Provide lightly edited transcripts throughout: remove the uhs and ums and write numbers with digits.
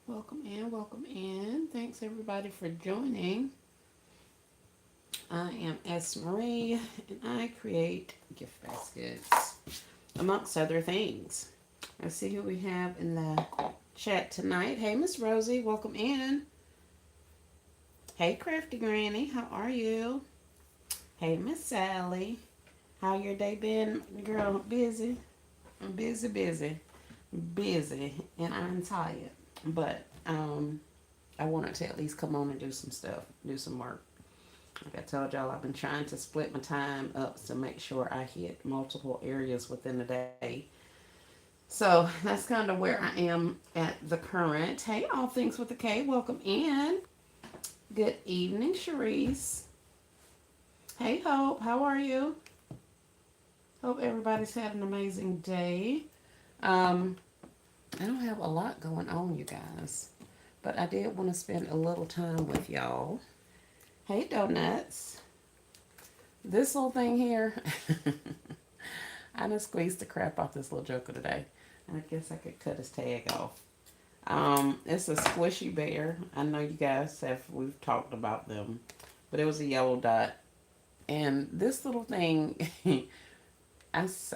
Welcome in, welcome in. Thanks everybody for joining. I am S. Marie and I create gift baskets amongst other things. Let's see who we have in the chat tonight. Hey, Miss Rosie, welcome in. Hey, Crafty Granny, how are you? Hey, Miss Sally, how your day been, girl? Busy? I'm busy, busy, busy, and I'm tired. But I wanted to at least come on and do some stuff, do some work. Like I told y'all, I've been trying to split my time up to make sure I hit multiple areas within the day. So that's kind of where I am at the current. Hey, all things with a K, welcome in. Good evening, Sharice. Hey, Hope, how are you? Hope everybody's had an amazing day. Um, I don't have a lot going on, you guys, but I did want to spend a little time with y'all. Hey, Donuts. This little thing here, I just squeezed the crap off this little joker today. I guess I could cut his tag off. It's a squishy bear. I know you guys have, we've talked about them, but it was a yellow dot. And this little thing,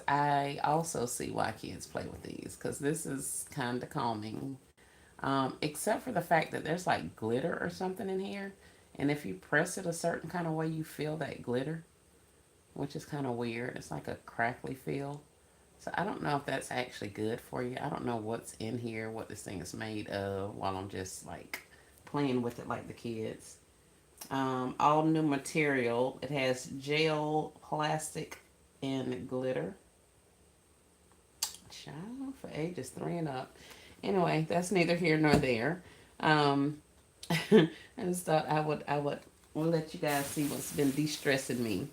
I also see why kids play with these because this is kind of calming. Except for the fact that there's like glitter or something in here. And if you press it a certain kind of way, you feel that glitter, which is kind of weird. It's like a crackly feel. So I don't know if that's actually good for you. I don't know what's in here, what this thing is made of, while I'm just like playing with it like the kids. All new material. It has gel, plastic, and glitter. Child for ages 3 and up. Anyway, that's neither here nor there. Um, I just thought I would let you guys see what's been de-stressing me.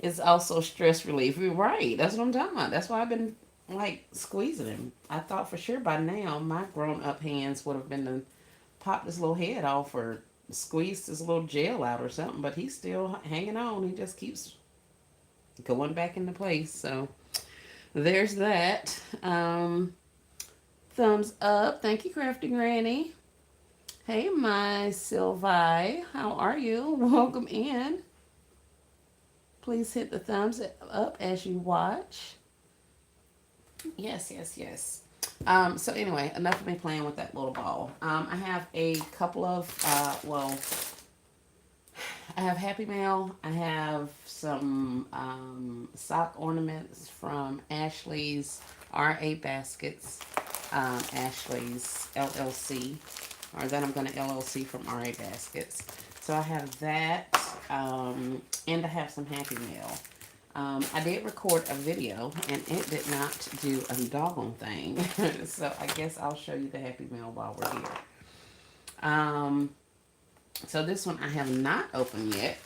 It's also stress relief. You're right. That's what I'm talking about. That's why I've been like squeezing him. I thought for sure by now my grown up hands would have been to pop this little head off or squeeze this little gel out or something, but he's still hanging on. He just keeps going back into place. So there's that. Thumbs up. Thank you, Crafty Granny. Hey, my Sylvie. How are you? Welcome in. Please hit the thumbs up as you watch. Yes, yes, yes. So anyway, enough of me playing with that little ball. I have a couple of, I have Happy Mail. I have some sock ornaments from Ashley's RA Baskets, Ashley's LLC, or that I'm going to LLC from RA Baskets. So I have that, and I have some Happy Mail. I did record a video and it did not do a doggone thing. So I guess I'll show you the Happy Mail while we're here. Um, so this one I have not opened yet.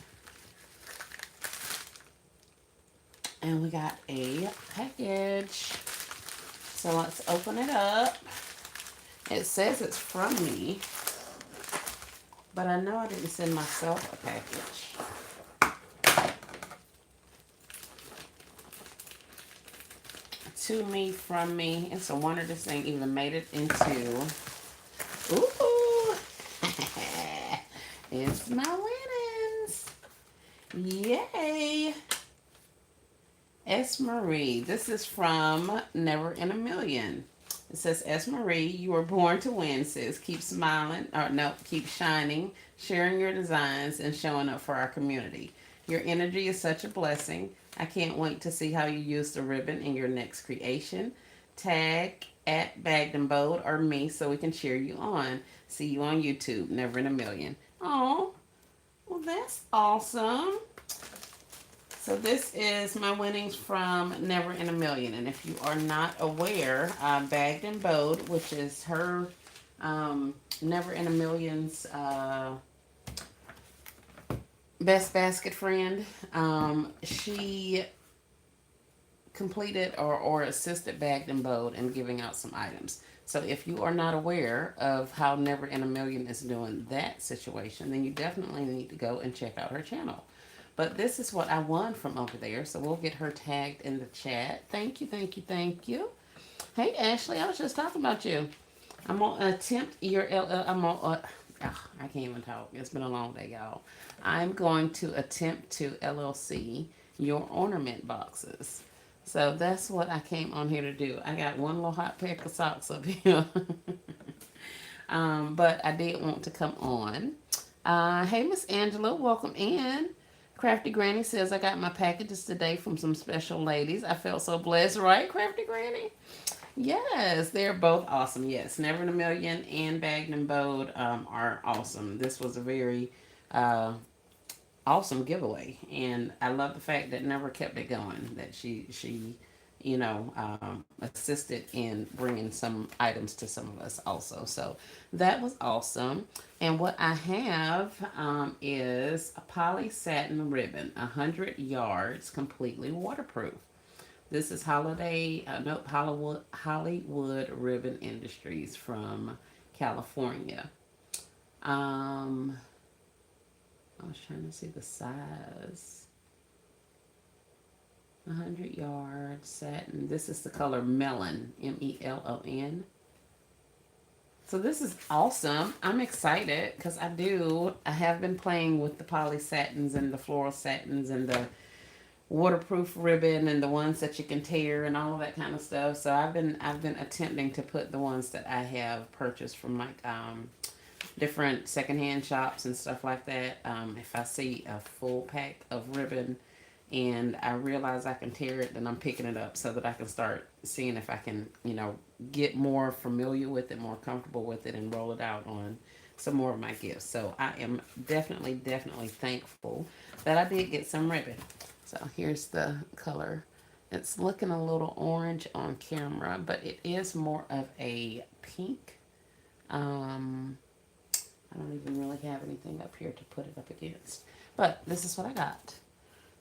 And we got a package. So let's open it up. It says it's from me, but I know I didn't send myself a package. To me, from me. It's a wonder this thing even made it into. Ooh! It's my winnings! Yay! S. Marie. This is from Never in a Million. It says, S. Marie, you were born to win, sis. Keep smiling, or no, keep shining, sharing your designs, and showing up for our community. Your energy is such a blessing. I can't wait to see how you use the ribbon in your next creation. Tag at Bagged and Bold or me so we can cheer you on. See you on YouTube, Never in a Million. Oh, well, that's awesome. So this is my winnings from Never in a Million. And if you are not aware, Bagged and Bold, which is her Never in a Million's best basket friend, she completed or assisted Bagged and Bold in giving out some items. So if you are not aware of how Never in a Million is doing that situation, then you definitely need to go and check out her channel. But this is what I won from over there, so we'll get her tagged in the chat. Thank you, thank you, thank you. Hey, Ashley, I was just talking about you. I'm gonna attempt your I'm on. I can't even talk. It's been a long day, y'all. I'm going to attempt to LLC your ornament boxes. So that's what I came on here to do. I got one little hot pack of socks up here. But I did want to come on. Hey, Miss Angela, welcome in. Crafty Granny says, I got my packages today from some special ladies. I felt so blessed, right, Crafty Granny? Yes, they're both awesome. Yes, Never in a Million and Bagged and Bowed are awesome. This was a very uh, awesome giveaway, and I love the fact that Never kept it going. That she assisted in bringing some items to some of us also. So that was awesome. And what I have is a poly satin ribbon, 100 yards, completely waterproof. This is Hollywood Ribbon Industries from California. Um, I was trying to see the size. 100 yards satin. This is the color Melon, Melon. So this is awesome. I'm excited because I have been playing with the poly satins and the floral satins and the waterproof ribbon and the ones that you can tear and all of that kind of stuff. So I've been attempting to put the ones that I have purchased from like different secondhand shops and stuff like that. If I see a full pack of ribbon and I realize I can tear it, then I'm picking it up so that I can start seeing if I can, get more familiar with it, more comfortable with it, and roll it out on some more of my gifts. So I am definitely thankful that I did get some ribbon. So here's the color. It's looking a little orange on camera, but it is more of a pink. Um, I don't even really have anything up here to put it up against. But this is what I got.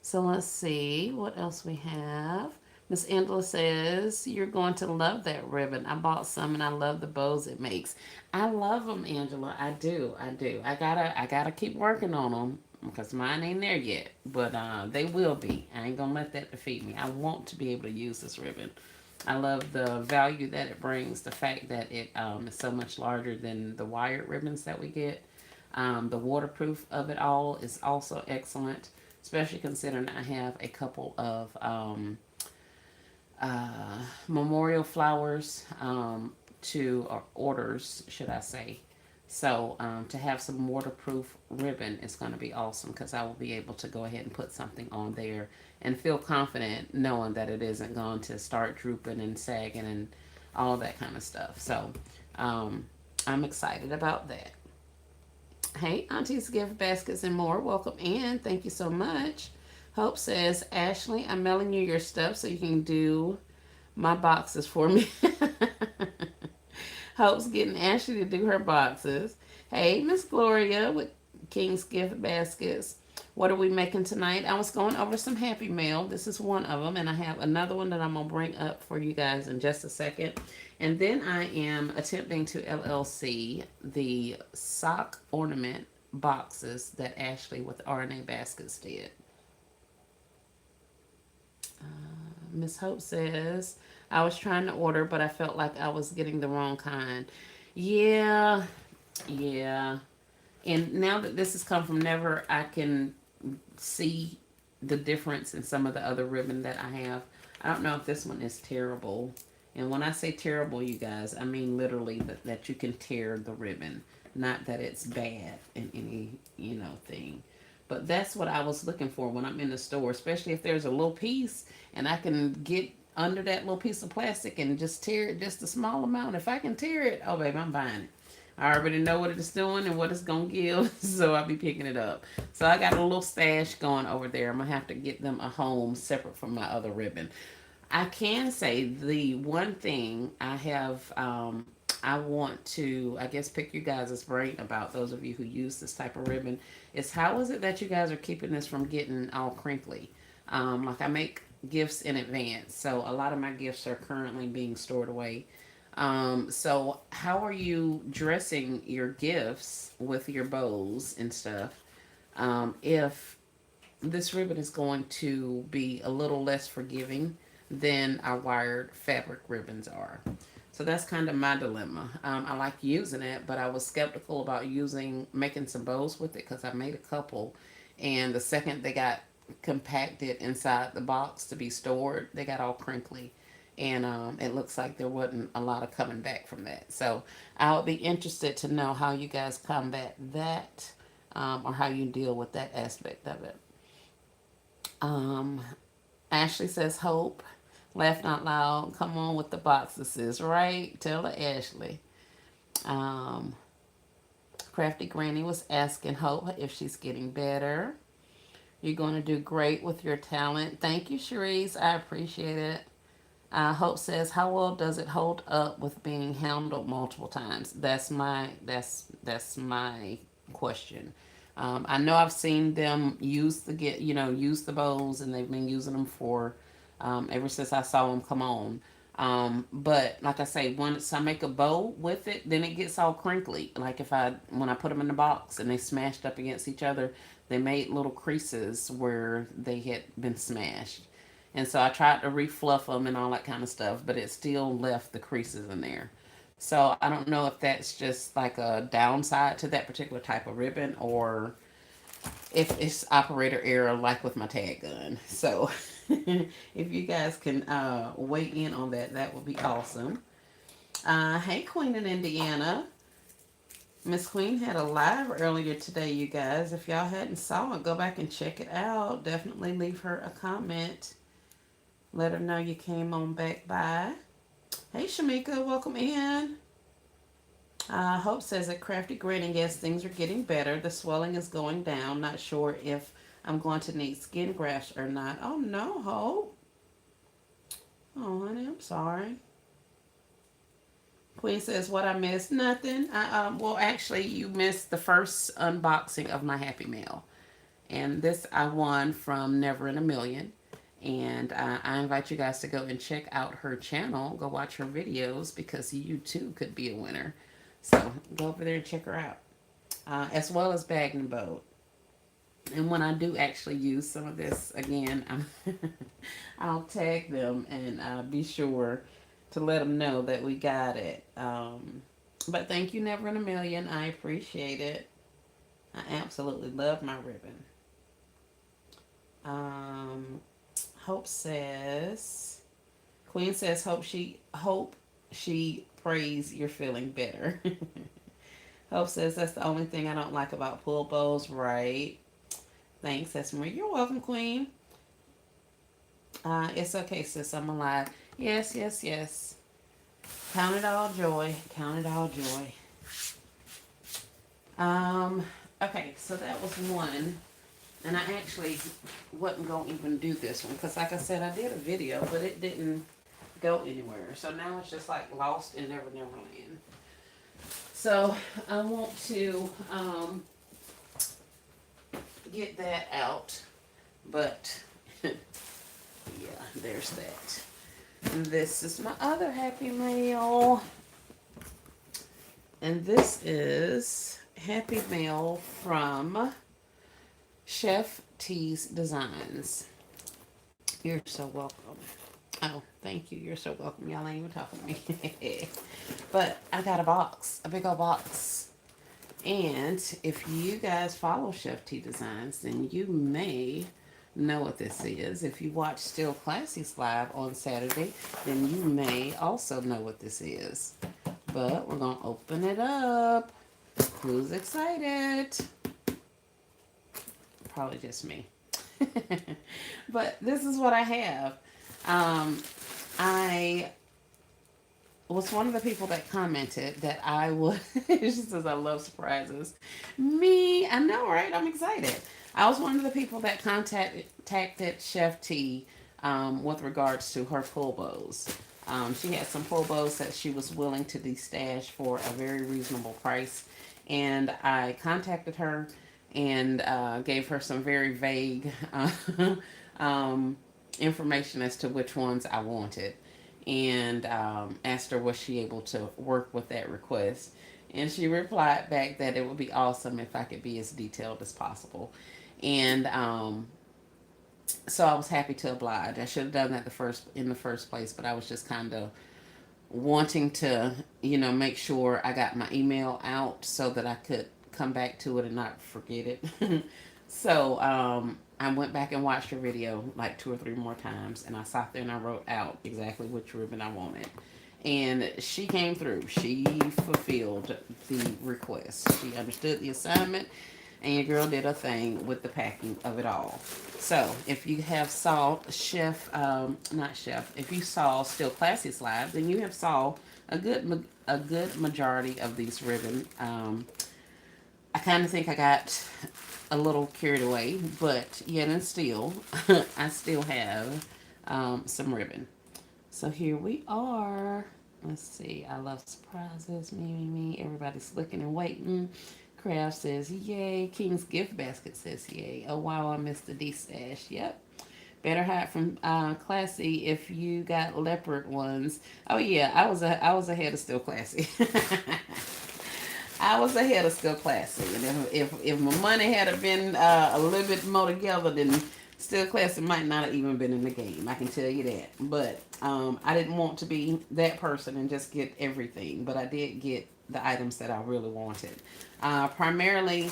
So let's see what else we have. Miss Angela says, you're going to love that ribbon. I bought some and I love the bows it makes. I love them, Angela. I do. I do. I gotta keep working on them because mine ain't there yet. But they will be. I ain't gonna let that defeat me. I want to be able to use this ribbon. I love the value that it brings. The fact that it is so much larger than the wired ribbons that we get. The waterproof of it all is also excellent, especially considering I have a couple of memorial flowers or orders, should I say. So to have some waterproof ribbon is going to be awesome because I will be able to go ahead and put something on there and feel confident knowing that it isn't going to start drooping and sagging and all that kind of stuff. So I'm excited about that. Hey, Auntie's Gift Baskets and more. Welcome in. Thank you so much. Hope says, Ashley, I'm mailing you your stuff so you can do my boxes for me. Hope's getting Ashley to do her boxes. Hey, Miss Gloria with King's Gift Baskets. What are we making tonight? I was going over some Happy Mail. This is one of them, and I have another one that I'm going to bring up for you guys in just a second. And then I am attempting to LLC the sock ornament boxes that Ashley with RNA Baskets did. Miss Hope says, I was trying to order, but I felt like I was getting the wrong kind. Yeah, yeah. And now that this has come from Never, I can see the difference in some of the other ribbon that I have. I don't know if this one is terrible. And when I say terrible, you guys, I mean literally that you can tear the ribbon. Not that it's bad in any, thing. But that's what I was looking for when I'm in the store, especially if there's a little piece and I can get under that little piece of plastic and just tear it just a small amount. If I can tear it, oh, baby, I'm buying it. I already know what it's doing and what it's going to give, so I'll be picking it up. So I got a little stash going over there. I'm going to have to get them a home separate from my other ribbon. I can say the one thing I have, I want to, I guess, pick you guys' brain about, those of you who use this type of ribbon, is how is it that you guys are keeping this from getting all crinkly? Like I make gifts in advance, so a lot of my gifts are currently being stored away. So how are you dressing your gifts with your bows and stuff? If this ribbon is going to be a little less forgiving than our wired fabric ribbons are. So that's kind of my dilemma. I like using it, but I was skeptical about making some bows with it because I made a couple, and the second they got compacted inside the box to be stored, they got all crinkly, and it looks like there wasn't a lot of coming back from that. So I'll be interested to know how you guys combat that, or how you deal with that aspect of it. Um, Ashley says, Hope, laugh not loud. Come on with the boxes, right? Tell her, Ashley. Um, Crafty Granny was asking Hope if she's getting better. You're going to do great with your talent. Thank you, Cherise. I appreciate it. Hope says, "How well does it hold up with being handled multiple times?" That's my question. I know I've seen them use the bows, and they've been using them for ever since I saw them come on. But like I say, once I make a bow with it, then it gets all crinkly. Like when I put them in the box and they smashed up against each other, they made little creases where they had been smashed. And so I tried to refluff them and all that kind of stuff, but it still left the creases in there. So I don't know if that's just like a downside to that particular type of ribbon, or if it's operator error like with my tag gun. So if you guys can weigh in on that, that would be awesome. Hey, Queen in Indiana. Miss Queen had a live earlier today, you guys. If y'all hadn't saw it, go back and check it out. Definitely leave her a comment. Let her know you came on back by. Hey, Shamika, welcome in. Hope says that Crafty Granny, yes, things are getting better. The swelling is going down. Not sure if I'm going to need skin grafts or not. Oh, no, Hope. Oh, honey, I'm sorry. Queen says, what I missed? Nothing. Well, actually, you missed the first unboxing of my Happy Mail. And this I won from Never in a Million. And I invite you guys to go and check out her channel. Go watch her videos because you too could be a winner. So go over there and check her out. As well as Bag and Boat. And when I do actually use some of this again, I'll tag them and be sure to let them know that we got it. But thank you, Never in a Million. I appreciate it. I absolutely love my ribbon. Um, Hope says, Queen says, hope she prays you're feeling better. Hope says that's the only thing I don't like about pull bows, right? Thanks, that's Marie. You're welcome, Queen. It's okay, sis. I'm alive. Yes, yes, yes. Count it all joy. Count it all joy. Um, okay, so that was one. And I actually wasn't going to even do this one because, like I said, I did a video, but it didn't go anywhere. So now it's just like lost in Never Never Land. So I want to get that out, but yeah, there's that. And this is my other Happy Mail, and this is Happy Mail from Chef T's Designs. You're so welcome. Oh, thank you. You're so welcome. Y'all ain't even talking to me. But I got a box, a big old box. And if you guys follow Chef T Designs, then you may know what this is. If you watch Still Classics live on Saturday, then you may also know what this is. But we're going to open it up. Who's excited? Probably just me. But this is what I have. I was one of the people that commented that I would, she says I love surprises. Me, I know, right? I'm excited. I was one of the people that contacted Chef T with regards to her pull bows. She had some pull bows that she was willing to destash for a very reasonable price. And I contacted her and gave her some very vague information as to which ones I wanted, and asked her was she able to work with that request. And she replied back that it would be awesome if I could be as detailed as possible. And so I was happy to oblige. I should have done that in the first place, but I was just kind of wanting to, make sure I got my email out so that I could come back to it and not forget it. So I went back and watched her video like 2 or 3 more times, and I sat there and I wrote out exactly which ribbon I wanted. And she came through. She fulfilled the request. She understood the assignment, and your girl did a thing with the packing of it all. So if you have saw chef, not chef, if you saw Still Classy Slides, then you have saw a good majority of these ribbon. I kind of think I got a little carried away, but yet and still, I still have some ribbon. So here we are. Let's see. I love surprises. Me. Everybody's looking and waiting. Craft says, yay. King's Gift Basket says, yay. Oh, wow. I missed the D-stash. Yep. Better hide from Classy if you got leopard ones. Oh, yeah. I was ahead of Still Classy. I was ahead of Still Classy. And if my money had been a little bit more together, then Still Classy might not have even been in the game. I can tell you that. But I didn't want to be that person and just get everything. But I did get the items that I really wanted. Primarily,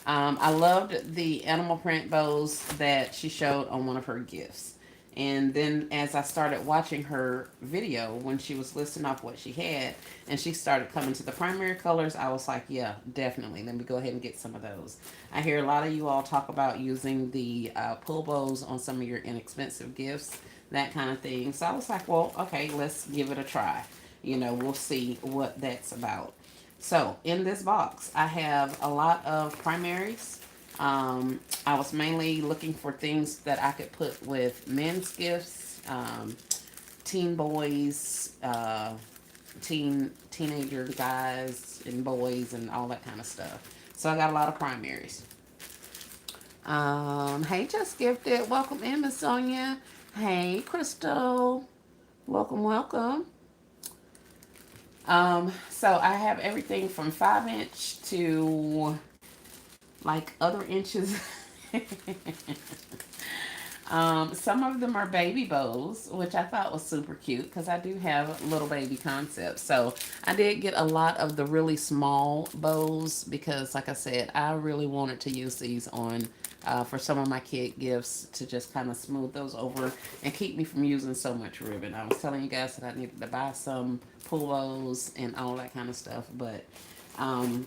I loved the animal print bows that she showed on one of her gifts. And then as I started watching her video when she was listing off what she had and she started coming to the primary colors, I was like, yeah, definitely. Let me go ahead and get some of those. I hear a lot of you all talk about using the pull bows on some of your inexpensive gifts, that kind of thing. So I was like, well, okay, let's give it a try. We'll see what that's about. So in this box, I have a lot of primaries. I was mainly looking for things that I could put with men's gifts, teen boys, teenager guys and boys and all that kind of stuff. So I got a lot of primaries. Hey, Just Gifted. Welcome in, Miss Sonia. Hey, Crystal. Welcome. So I have everything from 5 inch to like other inches. Some of them are baby bows, which I thought was super cute because I do have little baby concepts. So I did get a lot of the really small bows because, like I said, I really wanted to use these on for some of my kid gifts to just kind of smooth those over and keep me from using so much ribbon. I was telling you guys that I needed to buy some pull bows and all that kind of stuff, but I'm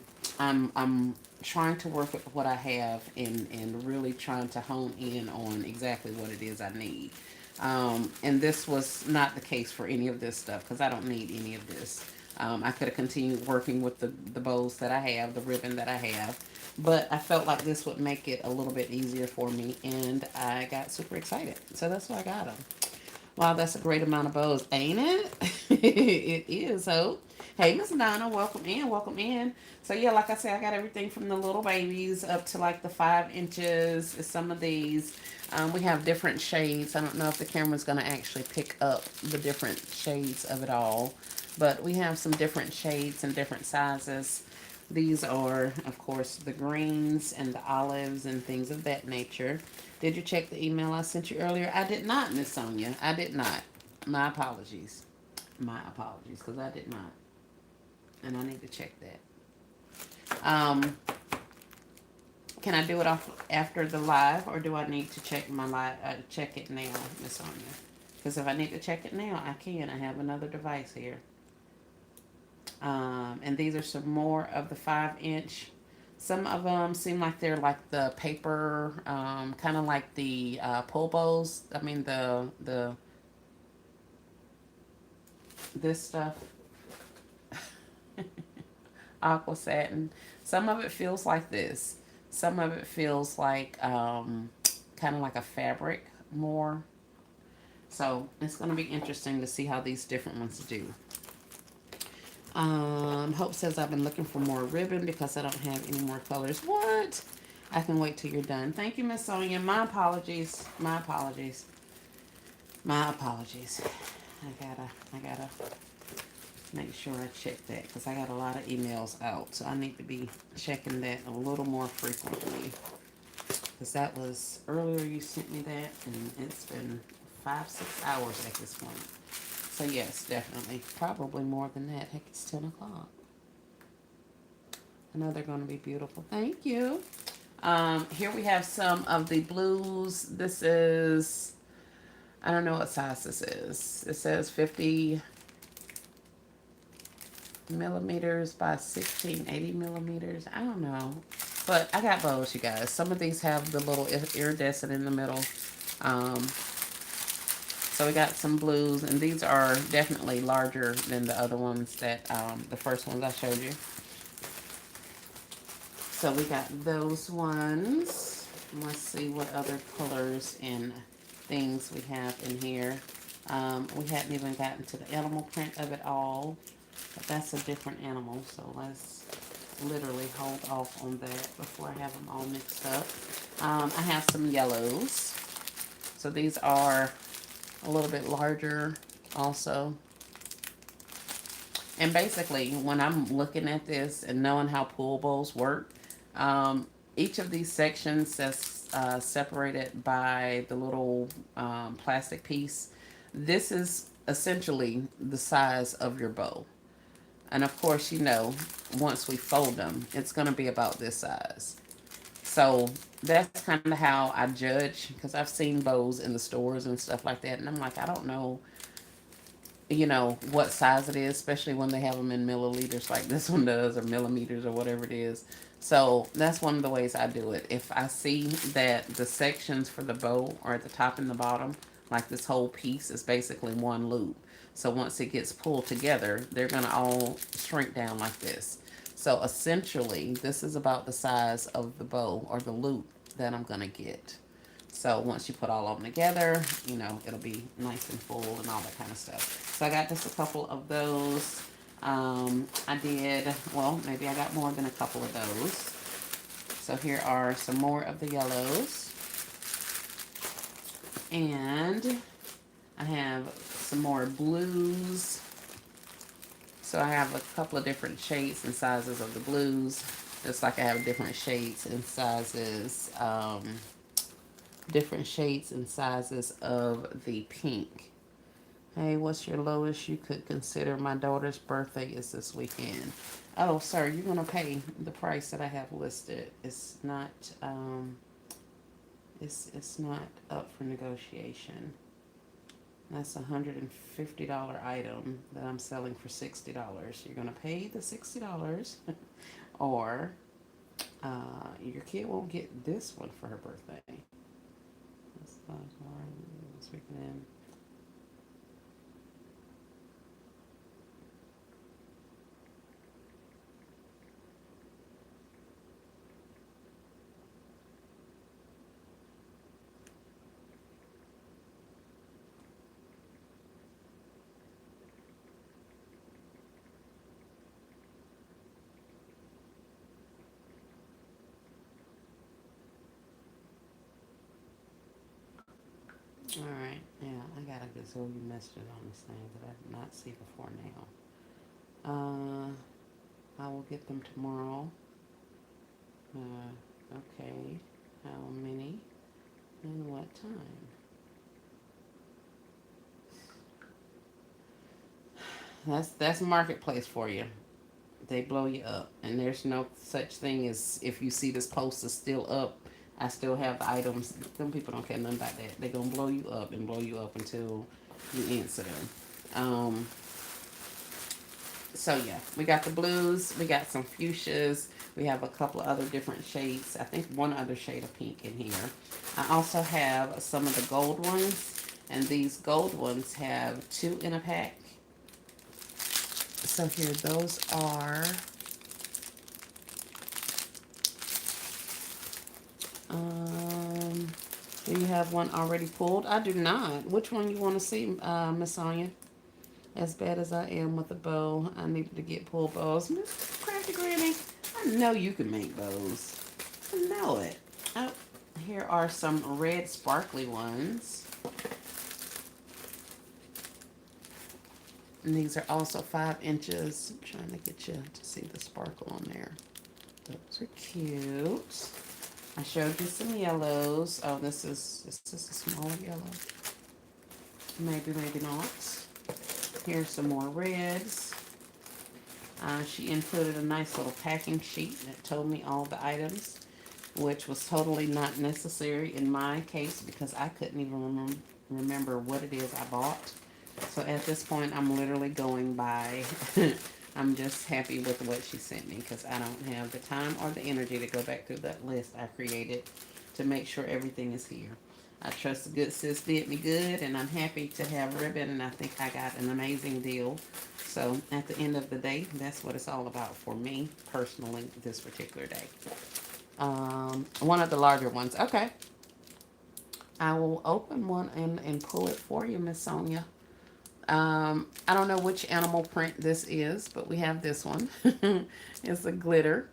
trying to work with what I have and really trying to hone in on exactly what it is I need. And this was not the case for any of this stuff because I don't need any of this. I could have continued working with the bows that I have, the ribbon that I have, but I felt like this would make it a little bit easier for me, and I got super excited. So that's why I got them. Wow, that's a great amount of bows, ain't it? It is, Hope. Hey, Miss Donna, welcome in, welcome in. So yeah, like I said, I got everything from the little babies up to like the 5 inches. Some of these, we have different shades. I don't know if the camera's gonna actually pick up the different shades of it all, but we have some different shades and different sizes. These are, of course, the greens and the olives and things of that nature. Did you check the email I sent you earlier? I did not, Miss Sonia. I did not. My apologies. My apologies, because I did not. And I need to check that. Can I do it off after the live, or do I need to check my live? Check it now, Miss Sonia? Because if I need to check it now, I can. I have another device here. And these are some more of the 5 inch. Some of them seem like they're like the paper, kind of like the pull bows. I mean the this stuff, aqua satin. Some of it feels like this. Some of it feels like kind of like a fabric more. So it's going to be interesting to see how these different ones do. Hope says I've been looking for more ribbon because I don't have any more colors. What? I can wait till you're done. Thank you, Miss Sonia. My apologies. My apologies. My apologies. I gotta make sure I check that because I got a lot of emails out. So I need to be checking that a little more frequently. Because that was earlier you sent me that and it's been 5-6 hours at this point. So yes, definitely. Probably more than that. Heck, it's 10 o'clock. I know they're going to be beautiful. Thank you. Here we have some of the blues. This is, I don't know what size this is. It says 50 millimeters by 1680 millimeters. I don't know. But I got bows, you guys. Some of these have the little iridescent in the middle. Um, so we got some blues, and these are definitely larger than the other ones that, the first ones I showed you. So we got those ones. Let's see what other colors and things we have in here. We hadn't even gotten to the animal print of it all, but that's a different animal. So let's literally hold off on that before I have them all mixed up. I have some yellows. So these are a little bit larger also. And basically, when I'm looking at this and knowing how pool bowls work, um, each of these sections is separated by the little plastic piece. This is essentially the size of your bowl. And of course, you know, once we fold them, it's going to be about this size. So that's kind of how I judge, because I've seen bows in the stores and stuff like that. And I'm like, I don't know, you know, what size it is, especially when they have them in milliliters like this one does, or millimeters, or whatever it is. So that's one of the ways I do it. If I see that the sections for the bow are at the top and the bottom, like this whole piece is basically one loop. So once it gets pulled together, they're going to all shrink down like this. So essentially, this is about the size of the bow or the loop that I'm going to get. So once you put all of them together, you know, it'll be nice and full and all that kind of stuff. So I got just a couple of those. I did, well, maybe I got more than a couple of those. So here are some more of the yellows. And I have some more blues. So I have a couple of different shades and sizes of the blues. Just like I have different shades and sizes, of the pink. Hey, what's your lowest you could consider? My daughter's birthday is this weekend. Oh, sir, you're going to pay the price that I have listed. It's not, it's not up for negotiation. That's $150 item that I'm selling for $60. You're going to pay the $60 or your kid won't get this one for her birthday. That's this weekend. All right, yeah, I got a gazillion messages on this thing that I did not see before now. I will get them tomorrow. Okay, how many and what time? That's marketplace for you. They blow you up, and there's no such thing as if you see this post is still up. I still have the items. Them people don't care nothing about that. They're gonna blow you up and blow you up until you answer them. So yeah, we got the blues, we got some fuchsias, we have a couple of other different shades. I think one other shade of pink in here. I also have some of the gold ones, and these gold ones have 2 in a pack. So here, those are, do you have one already pulled? I do not. Which one you want to see, Miss Sonia? As bad as I am with the bow, I needed to get pull bows. Miss Crafty Granny, I know you can make bows. I know it. Oh, here are some red sparkly ones. And these are also 5 inches. I'm trying to get you to see the sparkle on there. Those are cute. I showed you some yellows. Oh, this is a smaller yellow. Maybe, maybe not. Here's some more reds. She included a nice little packing sheet that told me all the items, which was totally not necessary in my case because I couldn't even remember what it is I bought. So at this point, I'm literally going by, I'm just happy with what she sent me because I don't have the time or the energy to go back through that list I created to make sure everything is here. I trust the good sis did me good, and I'm happy to have ribbon, and I think I got an amazing deal. So at the end of the day, that's what it's all about for me personally this particular day. One of the larger ones. Okay. I will open one and pull it for you, Miss Sonia. I don't know which animal print this is, but we have this one. It's a glitter.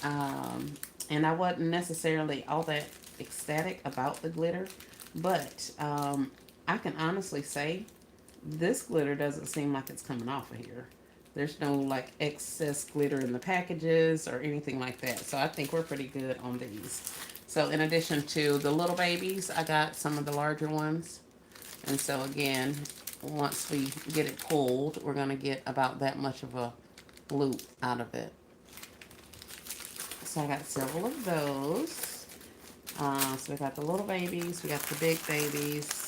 Um, and I wasn't necessarily all that ecstatic about the glitter, but I can honestly say this glitter doesn't seem like it's coming off of here. There's no like excess glitter in the packages or anything like that. So I think we're pretty good on these. So in addition to the little babies, I got some of the larger ones. And so again, once we get it pulled, we're going to get about that much of a loop out of it. So I got several of those. So we got the little babies, we got the big babies.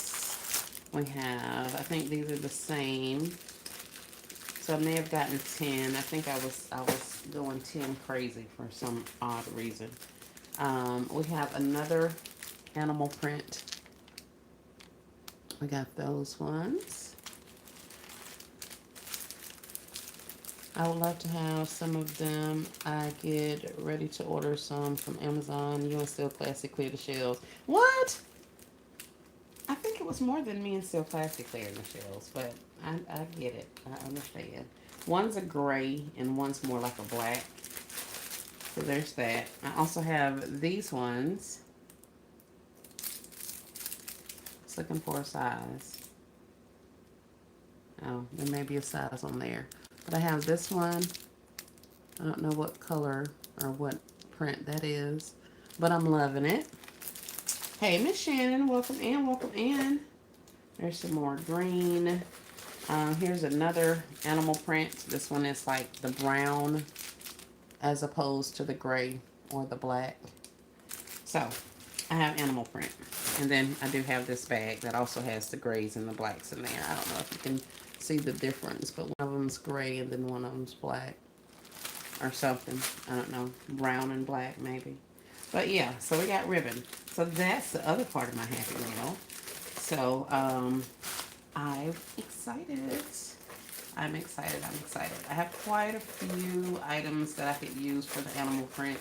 We have, I think these are the same. So I may have gotten 10. I think I was going 10 crazy for some odd reason. We have another animal print. We got those ones. I would love to have some of them. I get ready to order some from Amazon. You and Still Classic clear the shelves. What? I think it was more than me and Still Classic clearing the shelves, but I get it. I understand. One's a gray and one's more like a black. So there's that. I also have these ones. It's looking for a size. Oh, there may be a size on there. But I have this one. I don't know what color or what print that is, but I'm loving it. Hey, Miss Shannon, welcome in, welcome in. There's some more green. Here's another animal print. This one is like the brown as opposed to the gray or the black. So, I have animal print. And then I do have this bag that also has the grays and the blacks in there. I don't know if you can see the difference, but one of them's gray and then one of them's black. Or something. I don't know. Brown and black, maybe. But yeah, so we got ribbon. So that's the other part of my Happy Meal. So, I'm excited. I'm excited. I'm excited. I have quite a few items that I could use for the animal print.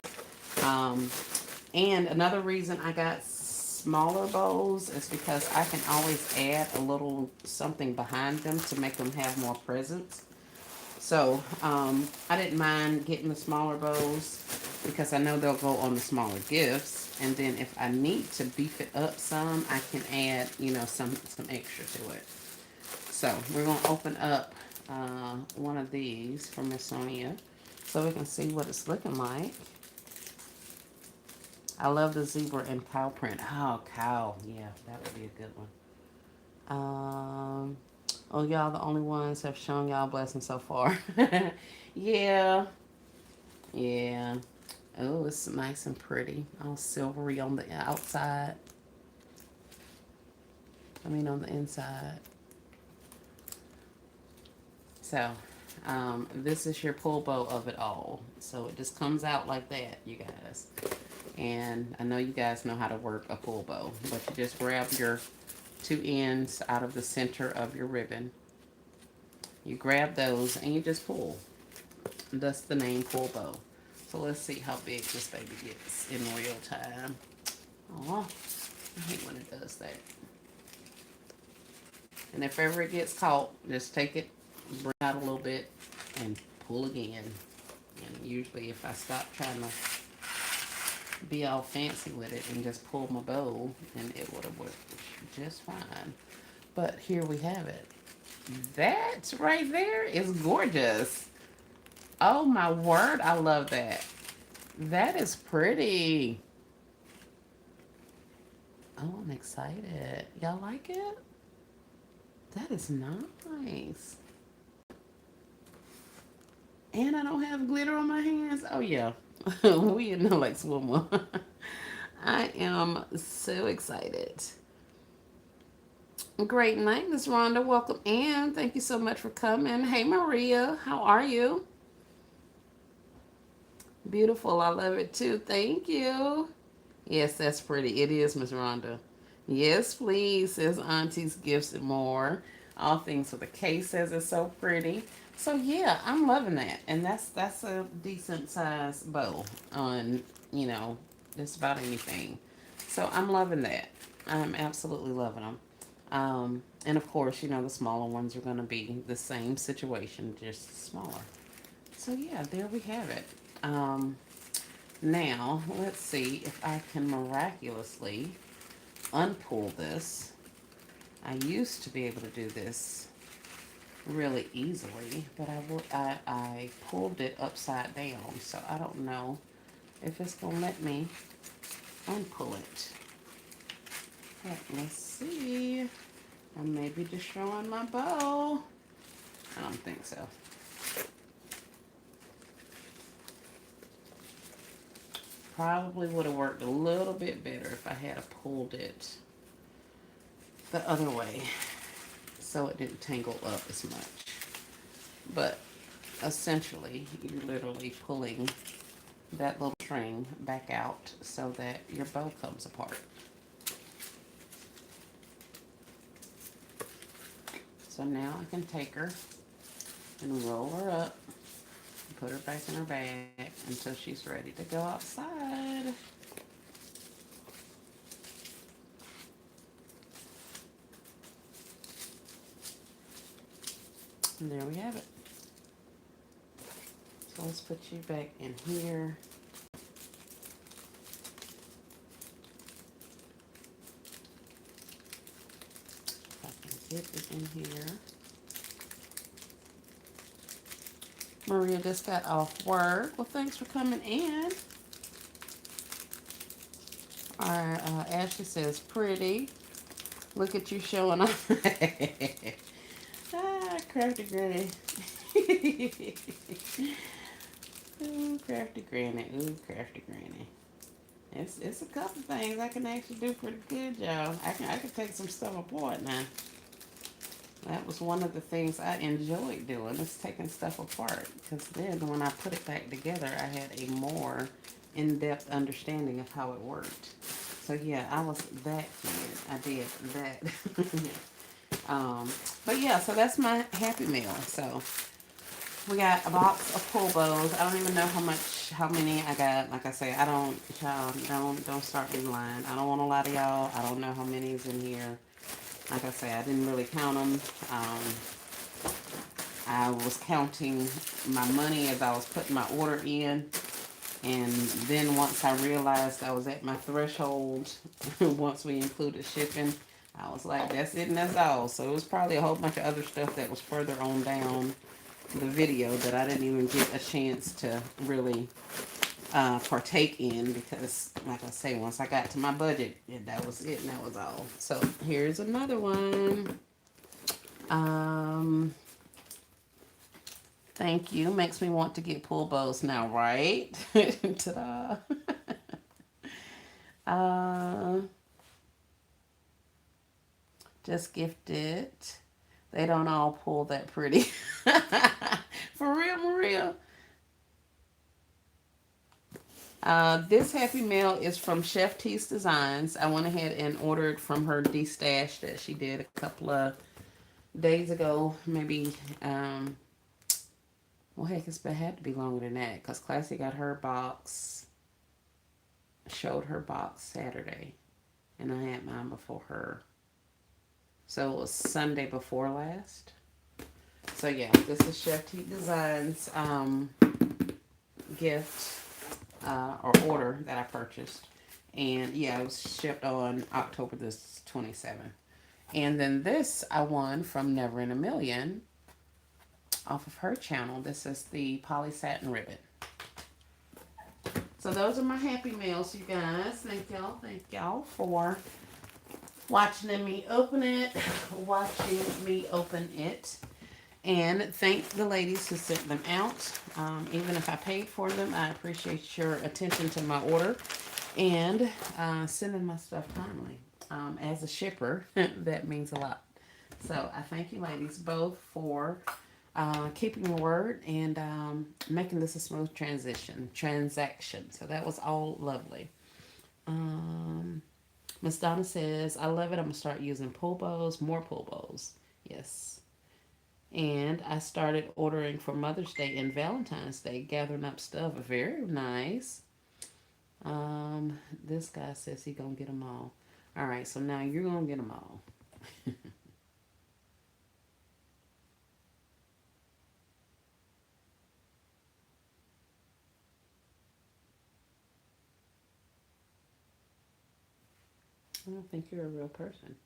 And another reason I got smaller bows is because I can always add a little something behind them to make them have more presence. So, I didn't mind getting the smaller bows because I know they'll go on the smaller gifts. And then if I need to beef it up some, I can add, you know, some extra to it. So, we're going to open up one of these from Miss Sonia so we can see what it's looking like. I love the zebra and cow print. Oh, cow. Yeah, that would be a good one. Oh, y'all the only ones have shown y'all blessings so far. Yeah. Yeah. Oh, it's nice and pretty. All silvery on the outside. I mean on the inside. So, this is your pull bow of it all. So it just comes out like that, you guys. And I know you guys know how to work a pull bow, but you just grab your two ends out of the center of your ribbon. You grab those and you just pull. That's the name pull bow. So let's see how big this baby gets in real time. Oh, I hate when it does that. And if ever it gets caught, just take it, bring it out a little bit, and pull again. And usually if I stop trying to be all fancy with it and just pull my bow, then it would have worked just fine. But here we have it. That right there is gorgeous. Oh my word, I love that. That is pretty. Oh, I'm excited. Y'all like it? That is nice. nice. And I don't have glitter on my hands. Oh, yeah. We know like swimwear. I am so excited. Great night, Miss Rhonda. Welcome in. Thank you so much for coming. Hey, Maria. How are you? Beautiful. I love it too. Thank you. Yes, that's pretty. It is, Miss Rhonda. Yes, please, says Auntie's Gifts and More. All things with a K says it's so pretty. So yeah, I'm loving that. And that's a decent size bow on, you know, just about anything. So I'm loving that. I'm absolutely loving them. And of course, you know, the smaller ones are going to be the same situation, just smaller. So yeah, there we have it. Now, let's see if I can miraculously unpull this. I used to be able to do this really easily, but I pulled it upside down, so I don't know if it's going to let me unpull it. Let's see. I may be destroying my bow. I don't think so. Probably would have worked a little bit better if I had pulled it the other way so it didn't tangle up as much. But essentially, you're literally pulling that little string back out so that your bow comes apart. So now I can take her and roll her up and put her back in her bag until she's ready to go outside. And there we have it. So let's put you back in here. If I can get it in here. Maria just got off work. Well, thanks for coming in. Our Ashley says pretty. Look at you showing off. Crafty Granny. Ooh, Crafty Granny. Ooh, Crafty Granny. It's a couple things I can actually do pretty good, y'all. I can take some stuff apart now. That was one of the things I enjoyed doing, is taking stuff apart. Because then when I put it back together, I had a more in-depth understanding of how it worked. So yeah, I was that kid. I did that. But yeah, so that's my Happy Meal. So we got a box of pull bows. I don't even know how many I got. Like I say, I don't, y'all, don't start me lying. I don't want to lie to y'all. I don't know how many is in here. Like I say, I didn't really count them. I was counting my money as I was putting my order in. And then once I realized I was at my threshold, once we included shipping, I was like, that's it and that's all. So it was probably a whole bunch of other stuff that was further on down the video that I didn't even get a chance to really partake in, because like I say, once I got to my budget, that was it and that was all. So here's another one. Thank you. Makes me want to get pull bows now, right? Ta-da. Just gifted. They don't all pull that pretty. For real, Maria. This Happy Mail is from Chef T's Designs. I went ahead and ordered from her de-stash that she did a couple of days ago. Maybe, well, heck, it had to be longer than that, because Classy got her box, showed her box Saturday, and I had mine before her. So it was Sunday before last. So yeah, this is Chef T Designs gift or order that I purchased. And yeah, it was shipped on October the 27th. And then this I won from Never in a Million off of her channel. This is the Poly Satin Ribbon. So those are my Happy Meals, you guys. Thank y'all for watching me open it, watching me open it. And thank the ladies who sent them out. Even if I paid for them, I appreciate your attention to my order and sending my stuff timely. As a shipper, that means a lot. So I thank you, ladies, both for keeping the word and making this a smooth transaction. So that was all lovely. Um, Miss Donna says, I love it. I'm gonna start using pull bows, more pull bows. Yes. And I started ordering for Mother's Day and Valentine's Day, gathering up stuff. Very nice. This guy says he gonna get them all. All right, so now you're gonna get them all. I don't think you're a real person.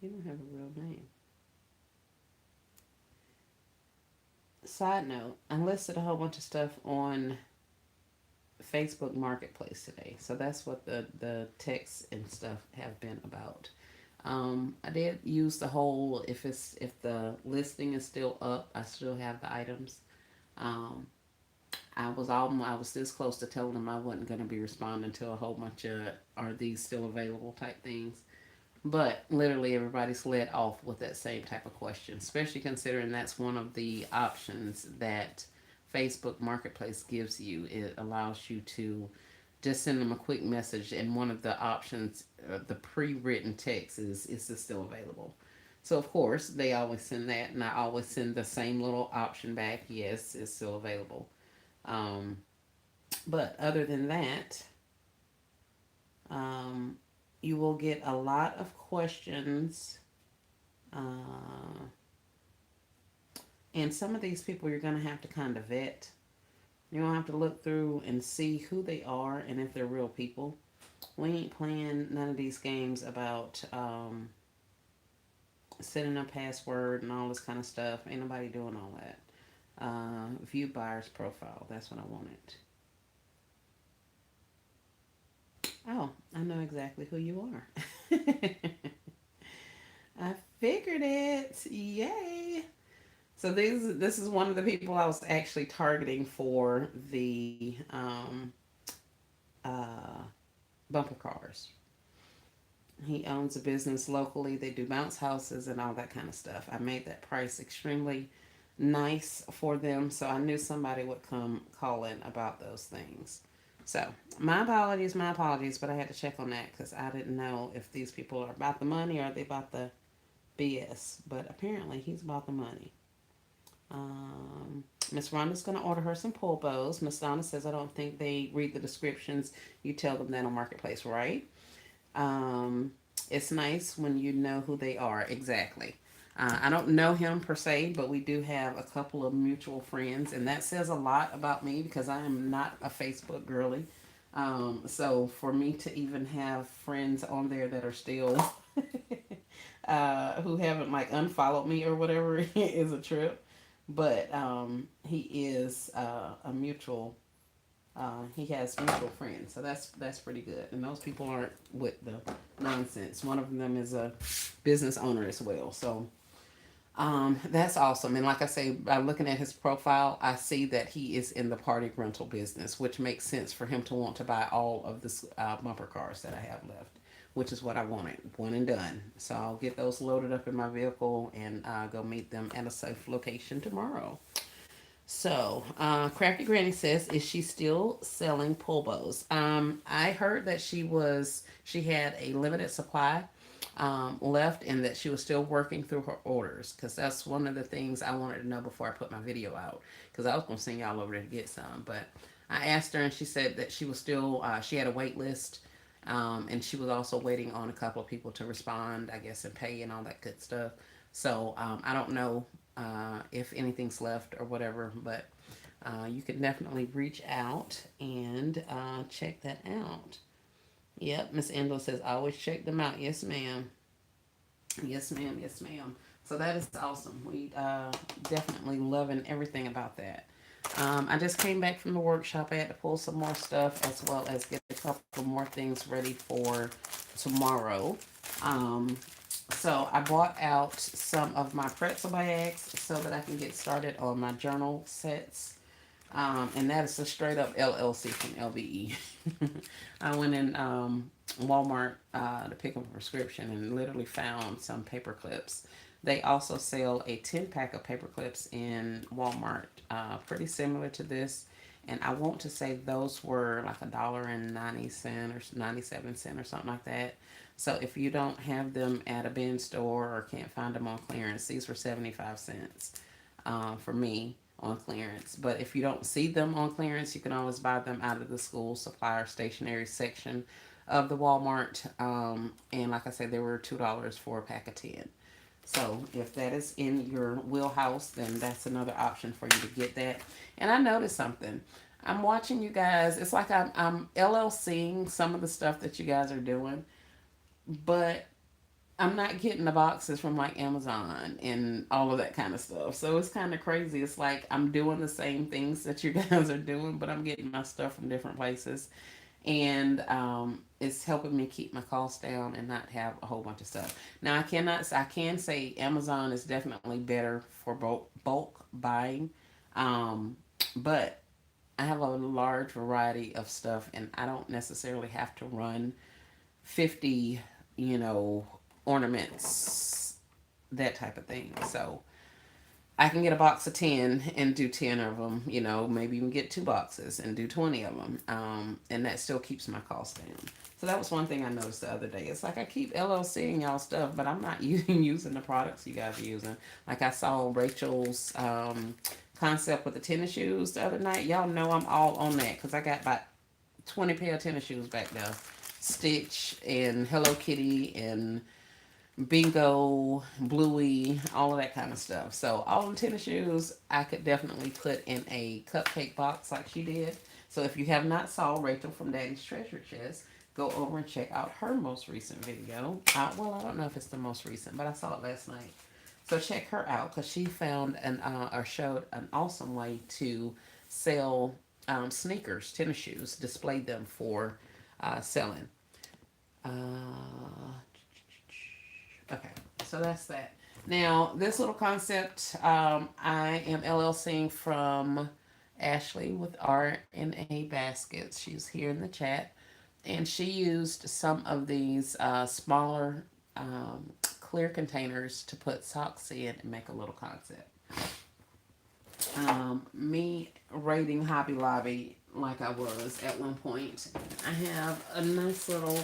You don't have a real name. Side note, I listed a whole bunch of stuff on Facebook Marketplace today. So that's what the texts and stuff have been about. I did use the whole if the listing is still up, I still have the items. Um, I was this close to telling them I wasn't going to be responding to a whole bunch of are these still available type things. But literally everybody's led off with that same type of question, especially considering that's one of the options that Facebook Marketplace gives you. It allows you to just send them a quick message, and one of the options, the pre-written text is this still available? So of course they always send that, and I always send the same little option back. Yes, it's still available. Um, but other than that, um, you will get a lot of questions. Uh, and some of these people you're going to have to kind of vet. You're going to have to look through and see who they are and if they're real people. We ain't playing none of these games about setting a password and all this kind of stuff. Ain't nobody doing all that. View buyer's profile. That's what I wanted. Oh, I know exactly who you are. I figured it. Yay. So this is one of the people I was actually targeting for the uh, bumper cars. He owns a business locally. They do bounce houses and all that kind of stuff. I made that price extremely nice for them, so I knew somebody would come calling about those things. So my apologies, but I had to check on that because I didn't know if these people are about the money or are they about the BS. But apparently he's about the money. Miss Rhonda's going to order her some pull bows. Miss Donna says, I don't think they read the descriptions. You tell them that on Marketplace, right? Um, it's nice when you know who they are. Exactly. I don't know him per se, but we do have a couple of mutual friends, and that says a lot about me because I am not a Facebook girly. So for me to even have friends on there that are still who haven't like unfollowed me or whatever is a trip. But he is a mutual. He has mutual friends, so that's pretty good. And those people aren't with the nonsense. One of them is a business owner as well, so that's awesome. And like I say, by looking at his profile, I see that he is in the party rental business, which makes sense for him to want to buy all of the bumper cars that I have left, which is what I wanted, one and done. So I'll get those loaded up in my vehicle and go meet them at a safe location tomorrow. So, Crafty Granny says, is she still selling pull bows? I heard that she had a limited supply left and that she was still working through her orders because that's one of the things I wanted to know before I put my video out because I was going to send y'all over there to get some. But I asked her and she said that she was still, she had a wait list and she was also waiting on a couple of people to respond, I guess, and pay and all that good stuff. So I don't know if anything's left or whatever, but you can definitely reach out and check that out. Yep, Miss Endo says, I always check them out. Yes, ma'am. Yes, ma'am. Yes, ma'am. So that is awesome. We definitely loving everything about that. I just came back from the workshop. I had to pull some more stuff as well as get a couple more things ready for tomorrow. Um, so I bought out some of my pretzel bags so that I can get started on my journal sets. And that is a straight up LLC from LBE. I went in Walmart to pick up a prescription and literally found some paper clips. They also sell a 10 pack of paper clips in Walmart, pretty similar to this. And I want to say those were like $1.90 or 97 cents or something like that. So if you don't have them at a bin store or can't find them on clearance, these were 75 cents for me on clearance. But if you don't see them on clearance, you can always buy them out of the school supply or stationery section of the Walmart. And like I said, they were $2 for a pack of 10. So if that is in your wheelhouse, then that's another option for you to get that. And I noticed something. I'm watching you guys. It's like I'm LLCing some of the stuff that you guys are doing, but I'm not getting the boxes from like Amazon and all of that kind of stuff. So it's kind of crazy. It's like I'm doing the same things that you guys are doing, but I'm getting my stuff from different places. And it's helping me keep my costs down and not have a whole bunch of stuff. Now I can say Amazon is definitely better for bulk buying, but I have a large variety of stuff, and I don't necessarily have to run 50, you know, ornaments, that type of thing. So I can get a box of 10 and do 10 of them, you know, maybe even get two boxes and do 20 of them. And that still keeps my costs down. So that was one thing I noticed the other day. It's like I keep LLCing y'all stuff, but I'm not using the products you guys are using. Like I saw Rachel's concept with the tennis shoes the other night. Y'all know I'm all on that because I got about 20 pair of tennis shoes back there. Stitch and Hello Kitty and Bingo, Bluey, all of that kind of stuff. So all the tennis shoes I could definitely put in a cupcake box like she did. So if you have not saw Rachel from Daddy's Treasure Chest, go over and check out her most recent video. Well, I don't know if it's the most recent, but I saw it last night. So check her out because she found or showed an awesome way to sell sneakers, tennis shoes, displayed them for selling. Okay, so that's that. Now, this little concept, I am LLCing from Ashley with R&A Baskets. She's here in the chat. And she used some of these smaller clear containers to put socks in and make a little concept. Me rating Hobby Lobby like I was at one point, I have a nice little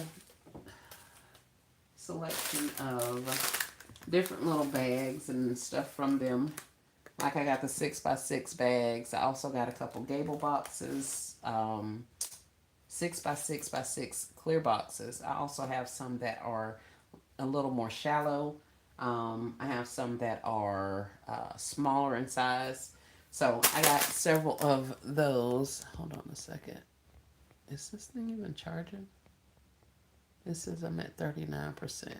selection of different little bags and stuff from them. Like I got the 6x6 bags. I also got a couple Gable boxes, 6x6x6 clear boxes. I also have some that are a little more shallow. I have some that are smaller in size. So I got several of those. Hold on a second. Is this thing even charging? This is, I'm at 39%.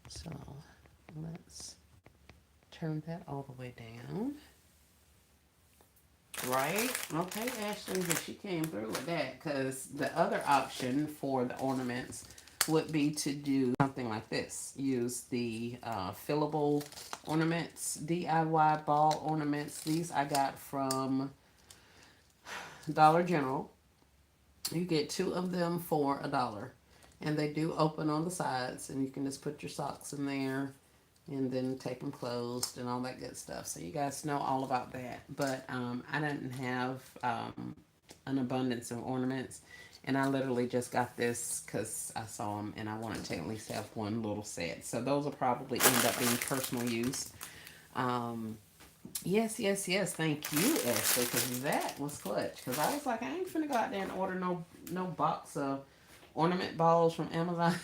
So let's turn that all the way down. Right? Okay, Ashley, but she came through with that because the other option for the ornaments would be to do something like this. Use the fillable ornaments, DIY ball ornaments. These I got from Dollar General. You get two of them for $1. And they do open on the sides, and you can just put your socks in there and then tape them closed and all that good stuff. So you guys know all about that. But I didn't have an abundance of ornaments, and I literally just got this because I saw them and I wanted to at least have one little set. So those will probably end up being personal use. Yes, yes, yes. Thank you, Ashley, because that was clutch. Because I was like, I ain't finna go out there and order no box of ornament balls from Amazon.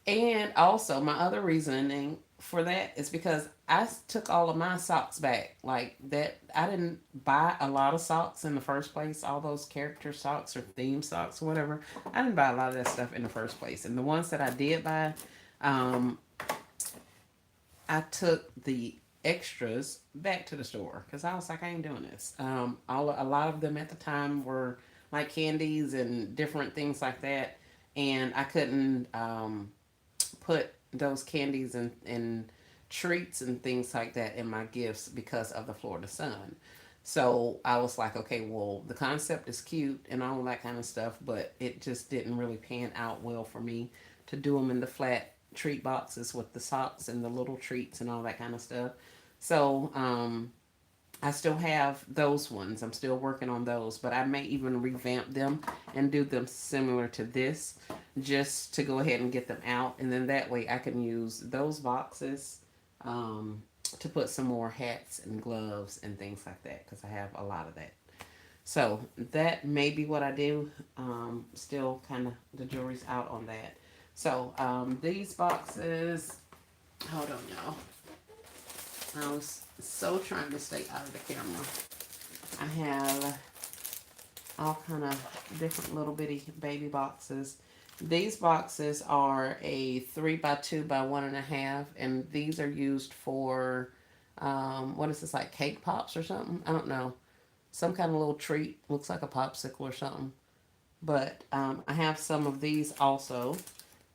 And also, my other reasoning for that is because I took all of my socks back. Like that, I didn't buy a lot of socks in the first place. All those character socks or theme socks, or whatever. I didn't buy a lot of that stuff in the first place. And the ones that I did buy, um, I took the extras back to the store because I was like, I ain't doing this. A lot of them at the time were like candies and different things like that, and I couldn't put those candies and treats and things like that in my gifts because of the Florida sun. So I was like, okay, well, the concept is cute and all that kind of stuff, but it just didn't really pan out well for me to do them in the flat treat boxes with the socks and the little treats and all that kind of stuff. So I still have those ones. I'm still working on those, but I may even revamp them and do them similar to this just to go ahead and get them out. And then that way I can use those boxes to put some more hats and gloves and things like that because I have a lot of that. So that may be what I do. Still kind of the jury's out on that. So these boxes, hold on, y'all. I was so trying to stay out of the camera. I have all kind of different little bitty baby boxes. These boxes are a 3 by 2 by 1.5, and these are used for what is this, like cake pops or something? I don't know. Some kind of little treat. Looks like a popsicle or something. But I have some of these also.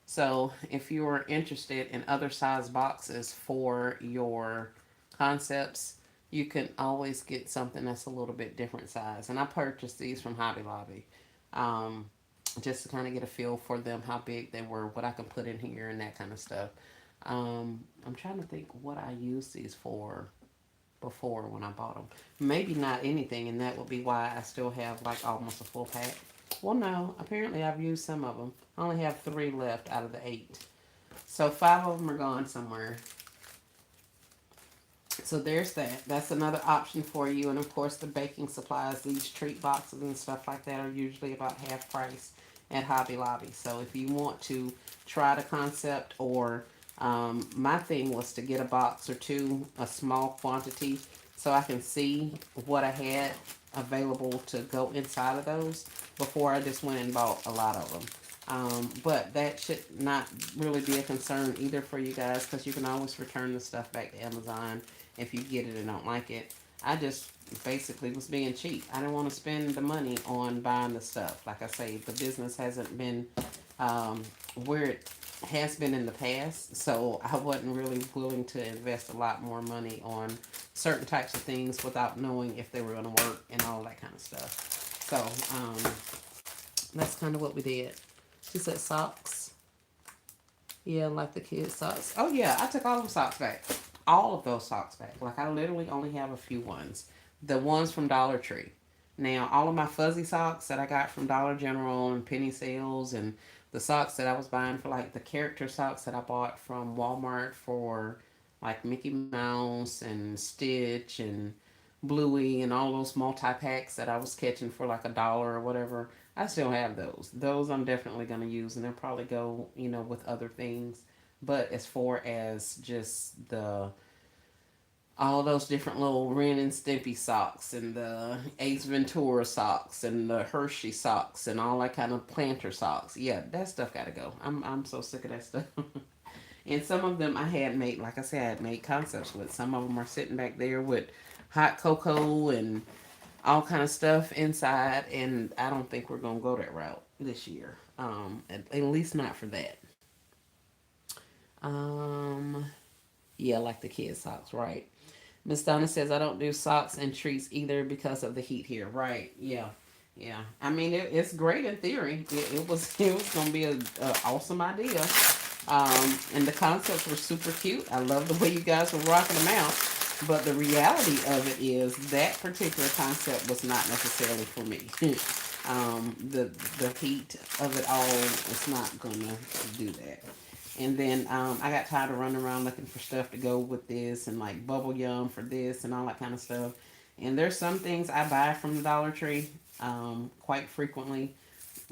So if you are interested in other size boxes for your concepts, you can always get something that's a little bit different size. And I purchased these from Hobby Lobby um, just to kind of get a feel for them, how big they were, what I can put in here, and that kind of stuff. I'm trying to think what I used these for before when I bought them. Maybe not anything, and that would be why I still have like almost a full pack. Well, no, apparently I've used some of them. I only have 3 left out of the 8. So 5 of them are gone somewhere. So there's that. That's another option for you. And of course, the baking supplies, these treat boxes and stuff like that are usually about half price at Hobby Lobby. So if you want to try the concept, or my thing was to get a box or two, a small quantity, so I can see what I had available to go inside of those before I just went and bought a lot of them. But that should not really be a concern either for you guys, because you can always return the stuff back to Amazon if you get it and don't like it. I just basically was being cheap. I didn't want to spend the money on buying the stuff. Like I say, the business hasn't been where it has been in the past, so I wasn't really willing to invest a lot more money on certain types of things without knowing if they were going to work and all that kind of stuff. So that's kind of what we did. She said socks. Yeah, like the kids' socks. Oh yeah, I took all them socks back. All of those socks back. Like I literally only have a few ones. The ones from Dollar Tree. Now, all of my fuzzy socks that I got from Dollar General and penny sales, and the socks that I was buying for like the character socks that I bought from Walmart for like Mickey Mouse and Stitch and Bluey and all those multi packs that I was catching for like $1 or whatever. I still have those. Those I'm definitely going to use, and they'll probably go, with other things. But as far as just the all those different little Ren and Stimpy socks and the Ace Ventura socks and the Hershey socks and all that kind of planter socks, yeah, that stuff got to go. I'm so sick of that stuff. And some of them I had made, like I said, I had made concepts with. Some of them are sitting back there with hot cocoa and all kind of stuff inside, and I don't think we're gonna go that route this year. At least not for that. Um, yeah, like the kid socks, right? Miss Donna says I don't do socks and treats either because of the heat here. Right? Yeah, yeah. I mean, it's great in theory. It was it was gonna be a awesome idea. And the concepts were super cute. I love the way you guys were rocking them out. But the reality of it is that particular concept was not necessarily for me. The heat of it all is not gonna do that. And then I got tired of running around looking for stuff to go with this, and like bubble yum for this and all that kind of stuff. And there's some things I buy from the Dollar Tree quite frequently,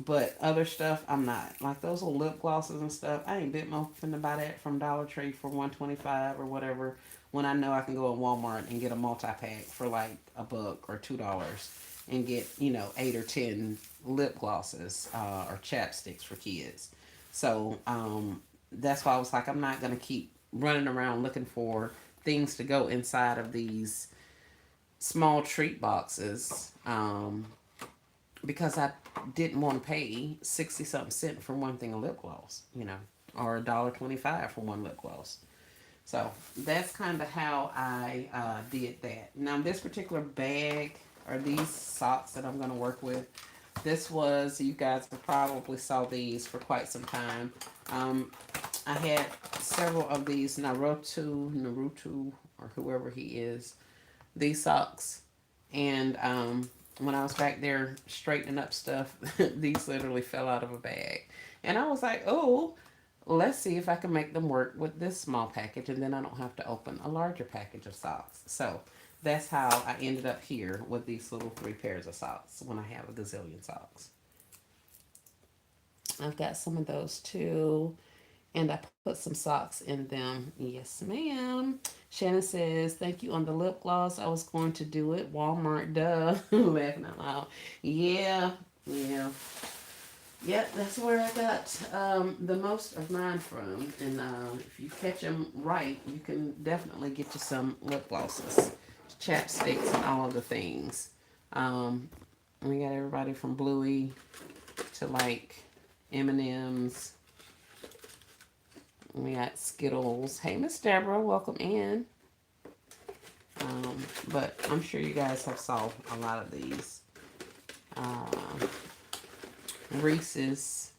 but other stuff I'm not. Like those little lip glosses and stuff, I ain't bit more finna buy that from Dollar Tree for 125 or whatever, when I know I can go in Walmart and get a multi pack for like $1 or $2 and get 8 or 10 lip glosses or chapsticks for kids. So that's why I was like, I'm not gonna keep running around looking for things to go inside of these small treat boxes because I didn't want to pay 60 something cent for one thing of lip gloss, you know, or $1.25 for one lip gloss. So that's kind of how I did that. Now this particular bag or these socks that I'm going to work with, this was, you guys have probably saw these for quite some time. Um, I had several of these Naruto, or whoever he is, these socks. And when I was back there straightening up stuff, these literally fell out of a bag. And I was like, oh, let's see if I can make them work with this small package, and then I don't have to open a larger package of socks. So that's how I ended up here with these little 3 pairs of socks when I have a gazillion socks. I've got some of those too. And I put some socks in them. Yes, ma'am. Shannon says, thank you on the lip gloss. I was going to do it. Walmart, duh. Laughing out loud. Yeah, yeah. Yep, that's where I got the most of mine from. And if you catch them right, you can definitely get you some lip glosses, chapsticks, and all of the things. We got everybody from Bluey to like M&M's. We got Skittles. Hey, Miss Deborah, welcome in. But I'm sure you guys have saw a lot of these. Reese's.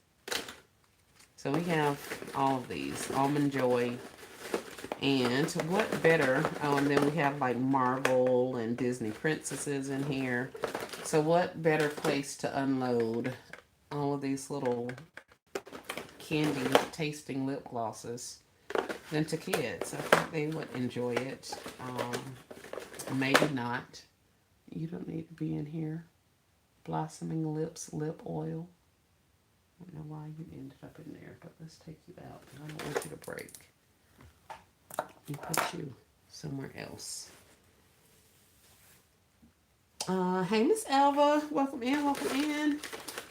So we have all of these. Almond Joy. And what better, and then we have like Marvel and Disney princesses in here. So what better place to unload all of these little candy tasting lip glosses than to kids. I think they would enjoy it. Maybe not. You don't need to be in here. Blossoming Lips lip oil. I don't know why you ended up in there, but let's take you out. I don't want you to break. And put you somewhere else. Hey, Miss Alva. Welcome in, welcome in.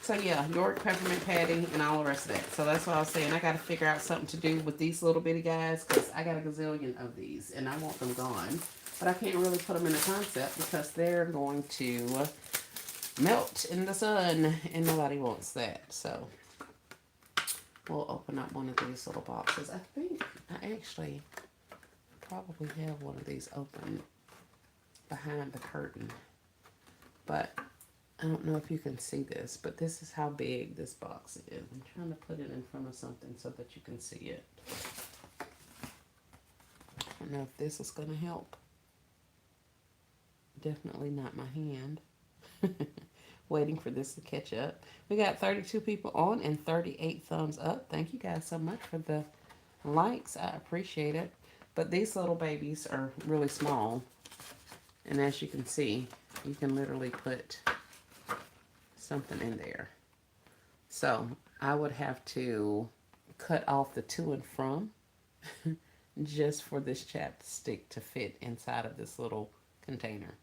So yeah, York peppermint patty and all the rest of that. So that's what I was saying. I got to figure out something to do with these little bitty guys because I got a gazillion of these and I want them gone. But I can't really put them in a concept because they're going to melt in the sun and nobody wants that. So we'll open up one of these little boxes. I think I actually probably have one of these open behind the curtain. But I don't know if you can see this, but this is how big this box is. I'm trying to put it in front of something so that you can see it. I don't know if this is going to help. Definitely not my hand. Waiting for this to catch up. We got 32 people on and 38 thumbs up. Thank you guys so much for the likes. I appreciate it. But these little babies are really small. And as you can see, you can literally put something in there. So I would have to cut off the to and from just for this chapstick to fit inside of this little container.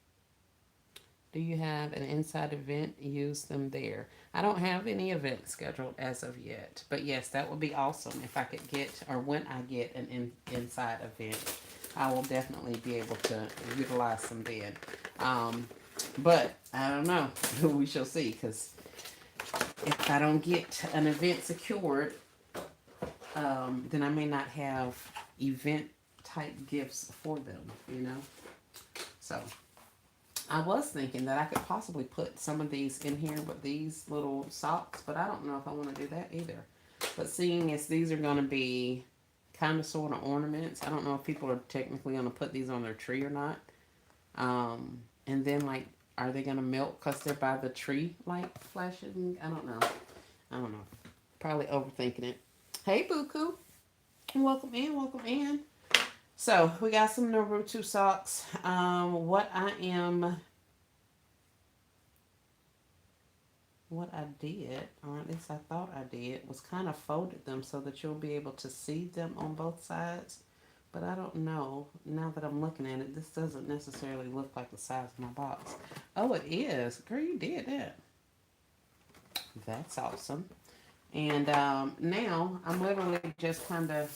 Do you have an inside event? Use them there. I don't have any event scheduled as of yet. But yes, that would be awesome if I could get, or when I get an inside event, I will definitely be able to utilize them then. But I don't know. We shall see, because if I don't get an event secured, then I may not have event type gifts for them, you know. So I was thinking that I could possibly put some of these in here with these little socks, but I don't know if I want to do that either. But seeing as these are going to be kind of sort of ornaments, I don't know if people are technically going to put these on their tree or not. And then, like, are they going to melt because they're by the tree, like, flashing? I don't know. Probably overthinking it. Hey, Buku. Welcome in, welcome in. So, we got some Naruto socks. What I did, or at least I thought I did, was kind of folded them so that you'll be able to see them on both sides. But I don't know. Now that I'm looking at it, this doesn't necessarily look like the size of my box. Oh, it is. Girl, you did that. That's awesome. And now I'm literally just kind of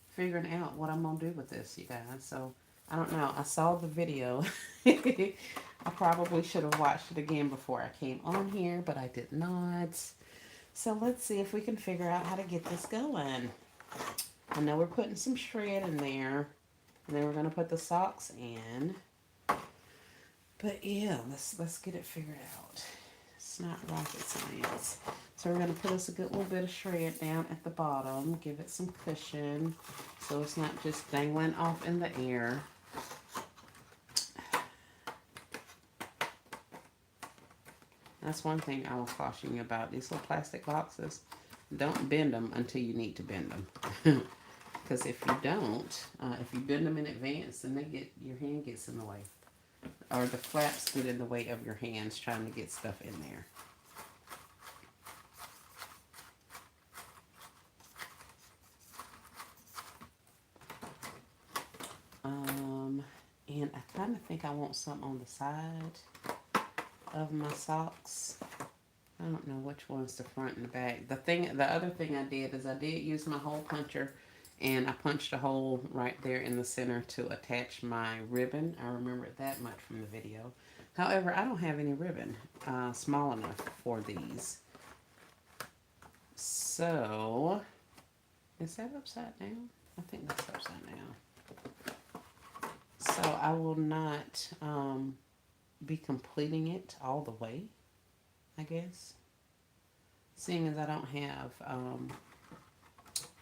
figuring out what I'm going to do with this, you guys. So I don't know. I saw the video. I probably should have watched it again before I came on here, but I did not. So let's see if we can figure out how to get this going. I know we're putting some shred in there, and then we're gonna put the socks in. But yeah, let's get it figured out. It's not rocket science. So we're gonna put us a good little bit of shred down at the bottom, give it some cushion, so it's not just dangling off in the air. That's one thing I will caution you about these little plastic boxes. Don't bend them until you need to bend them. Because if you don't, if you bend them in advance, then your hand gets in the way. Or the flaps get in the way of your hands trying to get stuff in there. And I kind of think I want some on the side of my socks. I don't know which one's the front and the back. The other thing I did is I did use my hole puncher, and I punched a hole right there in the center to attach my ribbon. I remember that much from the video. However, I don't have any ribbon small enough for these. So, is that upside down? I think that's upside down. So I will not be completing it all the way, I guess. Seeing as I don't have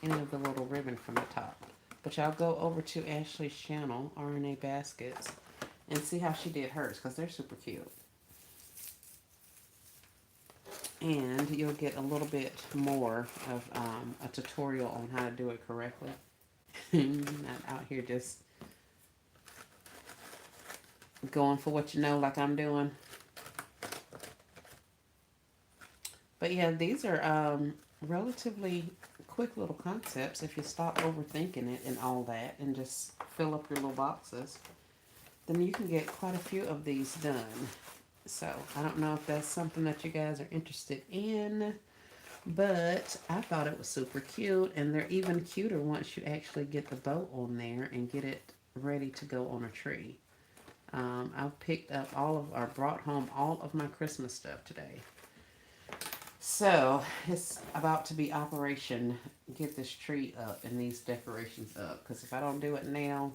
any of the little ribbon from the top. But y'all go over to Ashley's channel, RNA Baskets, and see how she did hers, because they're super cute. And you'll get a little bit more of a tutorial on how to do it correctly. Not out here just going for what you know like I'm doing. But yeah, these are relatively quick little concepts if you stop overthinking it and all that and just fill up your little boxes. Then you can get quite a few of these done. So I don't know if that's something that you guys are interested in, but I thought it was super cute, and they're even cuter once you actually get the bow on there and get it ready to go on a tree. I've picked up brought home all of my Christmas stuff today. So it's about to be Operation Get this tree up and these decorations up. Because if I don't do it now,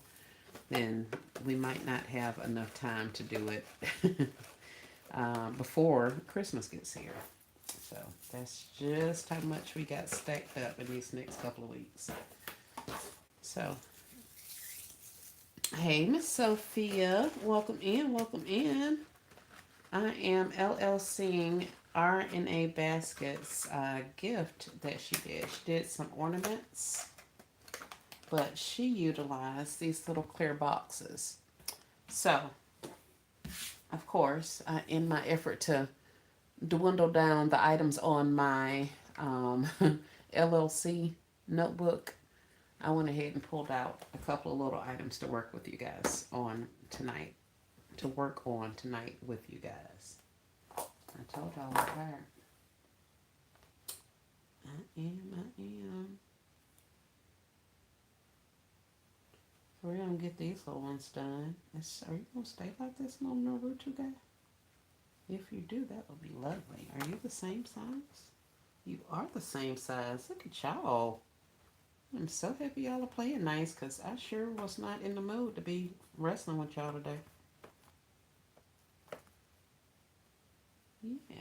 then we might not have enough time to do it before Christmas gets here. So that's just how much we got stacked up in these next couple of weeks. So, hey, Miss Sophia, welcome in, welcome in. I am LLCing RNA Baskets gift that she did. She did some ornaments, but she utilized these little clear boxes. So, of course, in my effort to dwindle down the items on my LLC notebook, I went ahead and pulled out a couple of little items to work with you guys on tonight. To work on tonight with you guys. I told y'all I'm tired. I am. We're gonna get these little ones done. Are you gonna stay like this, little Naruto guy? If you do, that would be lovely. Are you the same size? You are the same size. Look at y'all. I'm so happy y'all are playing nice, because I sure was not in the mood to be wrestling with y'all today. Yeah.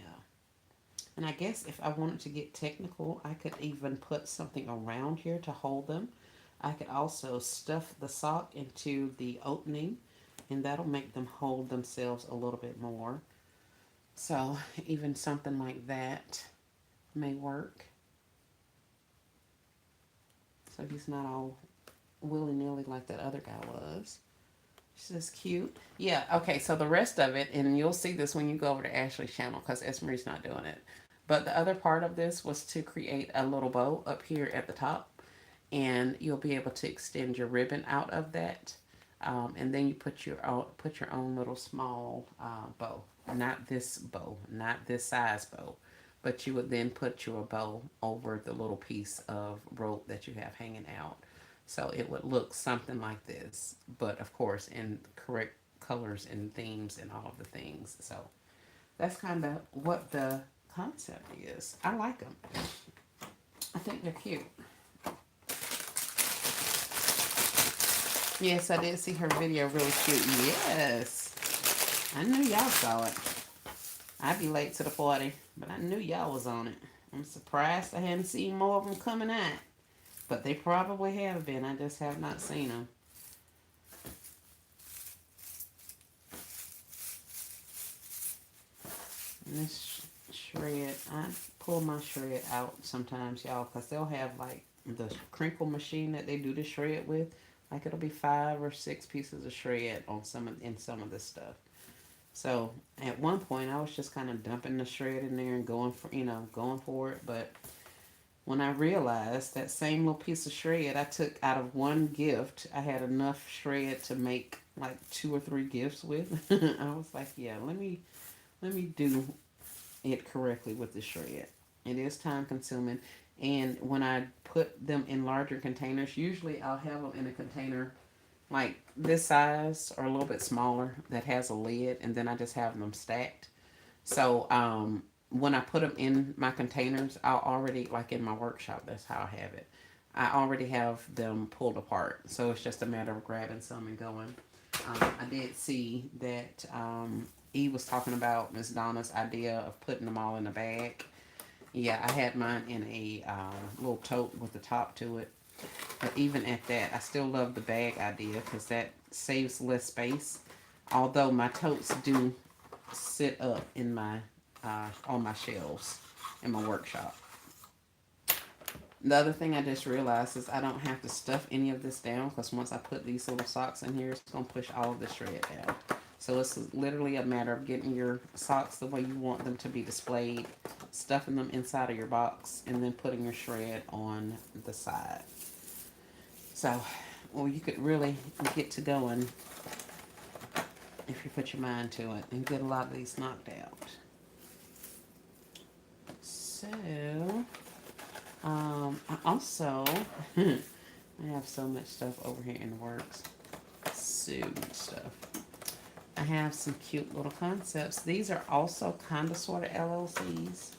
And I guess if I wanted to get technical, I could even put something around here to hold them. I could also stuff the sock into the opening, and that'll make them hold themselves a little bit more. So even something like that may work. So he's not all willy-nilly like that other guy was. She's just cute. Yeah, okay, so the rest of it, and you'll see this when you go over to Ashley's channel, because Esmerie's not doing it. But the other part of this was to create a little bow up here at the top, and you'll be able to extend your ribbon out of that. And then you put your own little small bow. Not this bow, not this size bow. But you would then put your bow over the little piece of rope that you have hanging out. So it would look something like this, but of course in correct colors and themes and all of the things. So that's kind of what the concept is. I like them. I think they're cute. Yes, I did see her video. Really cute. Yes. I knew y'all saw it. I'd be late to the party, but I knew y'all was on it. I'm surprised I hadn't seen more of them coming out. But they probably have been. I just have not seen them. And this shred, I pull my shred out sometimes, y'all, because they'll have like the crinkle machine that they do the shred with. Like it'll be 5 or 6 pieces of shred on some of this stuff. So at one point, I was just kind of dumping the shred in there and going for it. But when I realized that same little piece of shred I took out of one gift, I had enough shred to make like 2 or 3 gifts with. I was like, yeah, let me do it correctly with the shred. It is time consuming. And when I put them in larger containers, usually I'll have them in a container like this size or a little bit smaller that has a lid, and then I just have them stacked. So when I put them in my containers, I'll already, like in my workshop, that's how I have it. I already have them pulled apart. So it's just a matter of grabbing some and going. I did see that E was talking about Miss Donna's idea of putting them all in a bag. Yeah, I had mine in a little tote with the top to it. But even at that, I still love the bag idea because that saves less space. Although my totes do sit up in my on my shelves in my workshop. The other thing I just realized is I don't have to stuff any of this down because once I put these little socks in here, it's going to push all of the shred down. So it's literally a matter of getting your socks the way you want them to be displayed, stuffing them inside of your box, and then putting your shred on the side. So, well, you could really get to going if you put your mind to it and get a lot of these knocked out. So, I also, I have so much stuff over here in the works. So much stuff. I have some cute little concepts. These are also kind of sort of LLCs.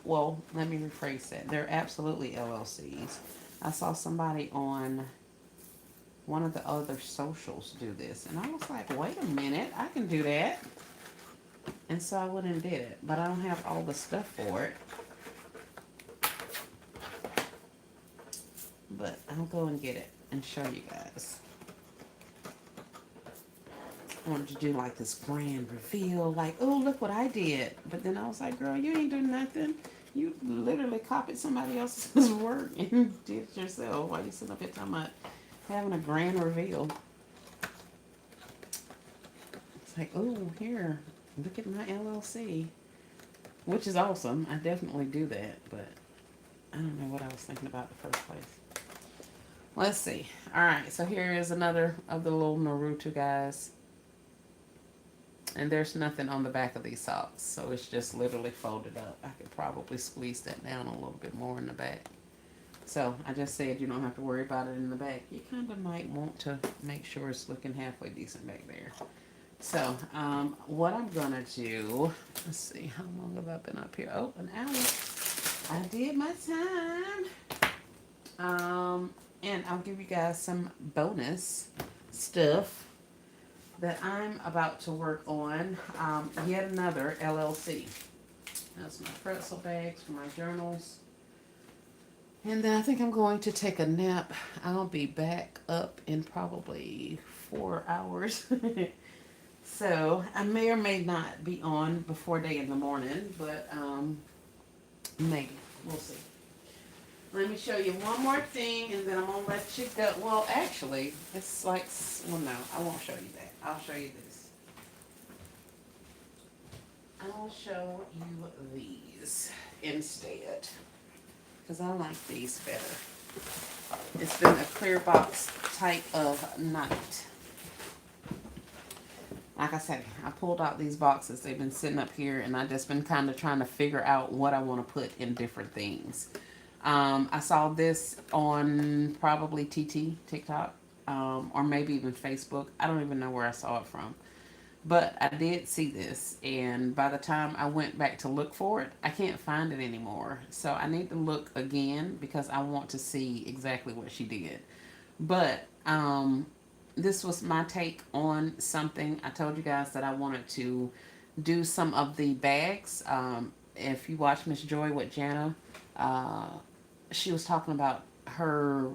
Well, let me rephrase that. They're absolutely LLCs. I saw somebody on one of the other socials do this, and I was like, wait a minute, I can do that. And so I went and did it, but I don't have all the stuff for it. But I'll go and get it and show you guys. I wanted to do like this grand reveal, like, oh, look what I did. But then I was like, girl, you ain't doing nothing. You literally copied somebody else's work and did it yourself while you sitting up here talking about having a grand reveal. It's like, oh, here, look at my LLC, which is awesome. I definitely do that, but I don't know what I was thinking about in the first place. Let's see. All right, so here is another of the little Naruto guys. And there's nothing on the back of these socks, so it's just literally folded up. I could probably squeeze that down a little bit more in the back. So I just said you don't have to worry about it in the back. You kind of might want to make sure it's looking halfway decent back there. So what I'm going to do, let's see, how long have I been up here? Oh, an hour. I did my time. And I'll give you guys some bonus stuff that I'm about to work on. Yet another LLC. That's my pretzel bags for my journals. And then I think I'm going to take a nap. I'll be back up in probably 4 hours. So I may or may not be on before day in the morning, but maybe. We'll see. Let me show you one more thing, and then I'm going to let you go. Well, actually, it's like, well, no, I won't show you that. I'll show you this. I'll show you these instead, because I like these better. It's been a clear box type of night. Like I said, I pulled out these boxes. They've been sitting up here, and I've just been kind of trying to figure out what I want to put in different things. I saw this on probably TikTok, or maybe even Facebook. I don't even know where I saw it from. But I did see this, and by the time I went back to look for it, I can't find it anymore. So I need to look again because I want to see exactly what she did. But this was my take on something. I told you guys that I wanted to do some of the bags. If you watch Miss Joy with Jana, uh, she was talking about her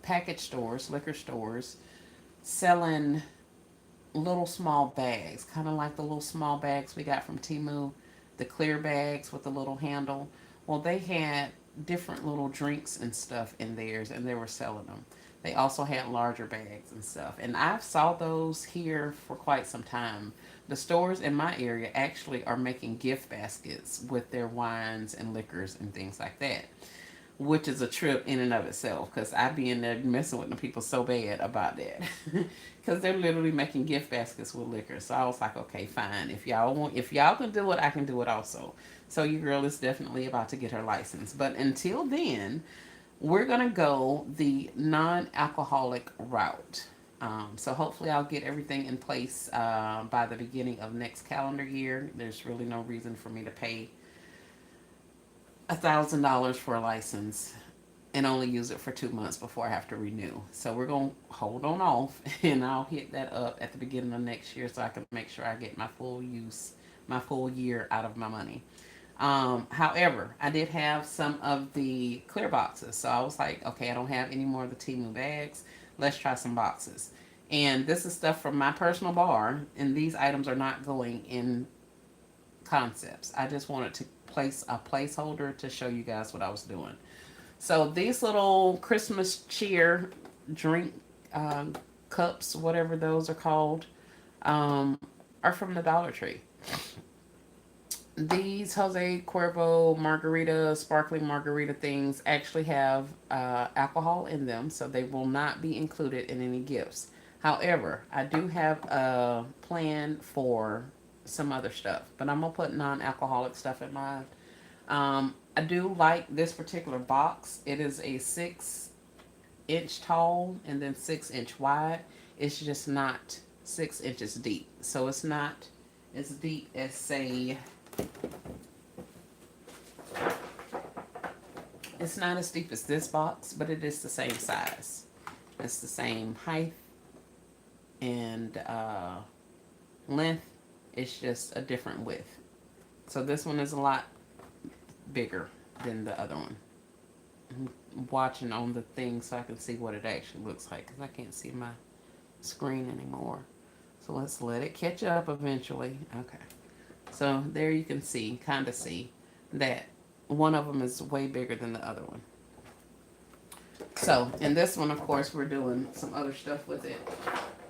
package stores, liquor stores, selling little small bags, kind of like the little small bags we got from Timu, the clear bags with the little handle. Well, they had different little drinks and stuff in theirs, and they were selling them. They also had larger bags and stuff, and I've saw those here for quite some time. The stores in my area actually are making gift baskets with their wines and liquors and things like that, which is a trip in and of itself because I be in there messing with the people so bad about that because they're literally making gift baskets with liquor. So I was like, okay, fine. If y'all can do it, I can do it also. So your girl is definitely about to get her license. But until then, we're gonna go the non-alcoholic route. So hopefully I'll get everything in place by the beginning of next calendar year. There's really no reason for me to pay $1,000 for a license and only use it for 2 months before I have to renew. So we're gonna hold on off, and I'll hit that up at the beginning of next year so I can make sure I get my full use, my full year out of my money. However, I did have some of the clear boxes, so I was like, okay, I don't have any more of the Timu bags. Let's try some boxes. And this is stuff from my personal bar, and these items are not going in concepts. I just wanted to place a placeholder to show you guys what I was doing. So these little Christmas cheer drink cups, whatever those are called, are from the Dollar Tree. These Jose Cuervo margarita, sparkling margarita things actually have alcohol in them, so they will not be included in any gifts. However, I do have a plan for some other stuff, but I'm gonna put non-alcoholic stuff in mine. I do like this particular box. It is a 6 inch tall and then 6 inch wide. It's just not 6 inches deep, so it's not as deep as say it's not as deep as this box, but it is the same size. It's the same height and length. It's just a different width. So this one is a lot bigger than the other one. I'm watching on the thing so I can see what it actually looks like because I can't see my screen anymore. So let's let it catch up eventually. Okay. So there you can see, kind of see, that one of them is way bigger than the other one. So in this one, of course, we're doing some other stuff with it.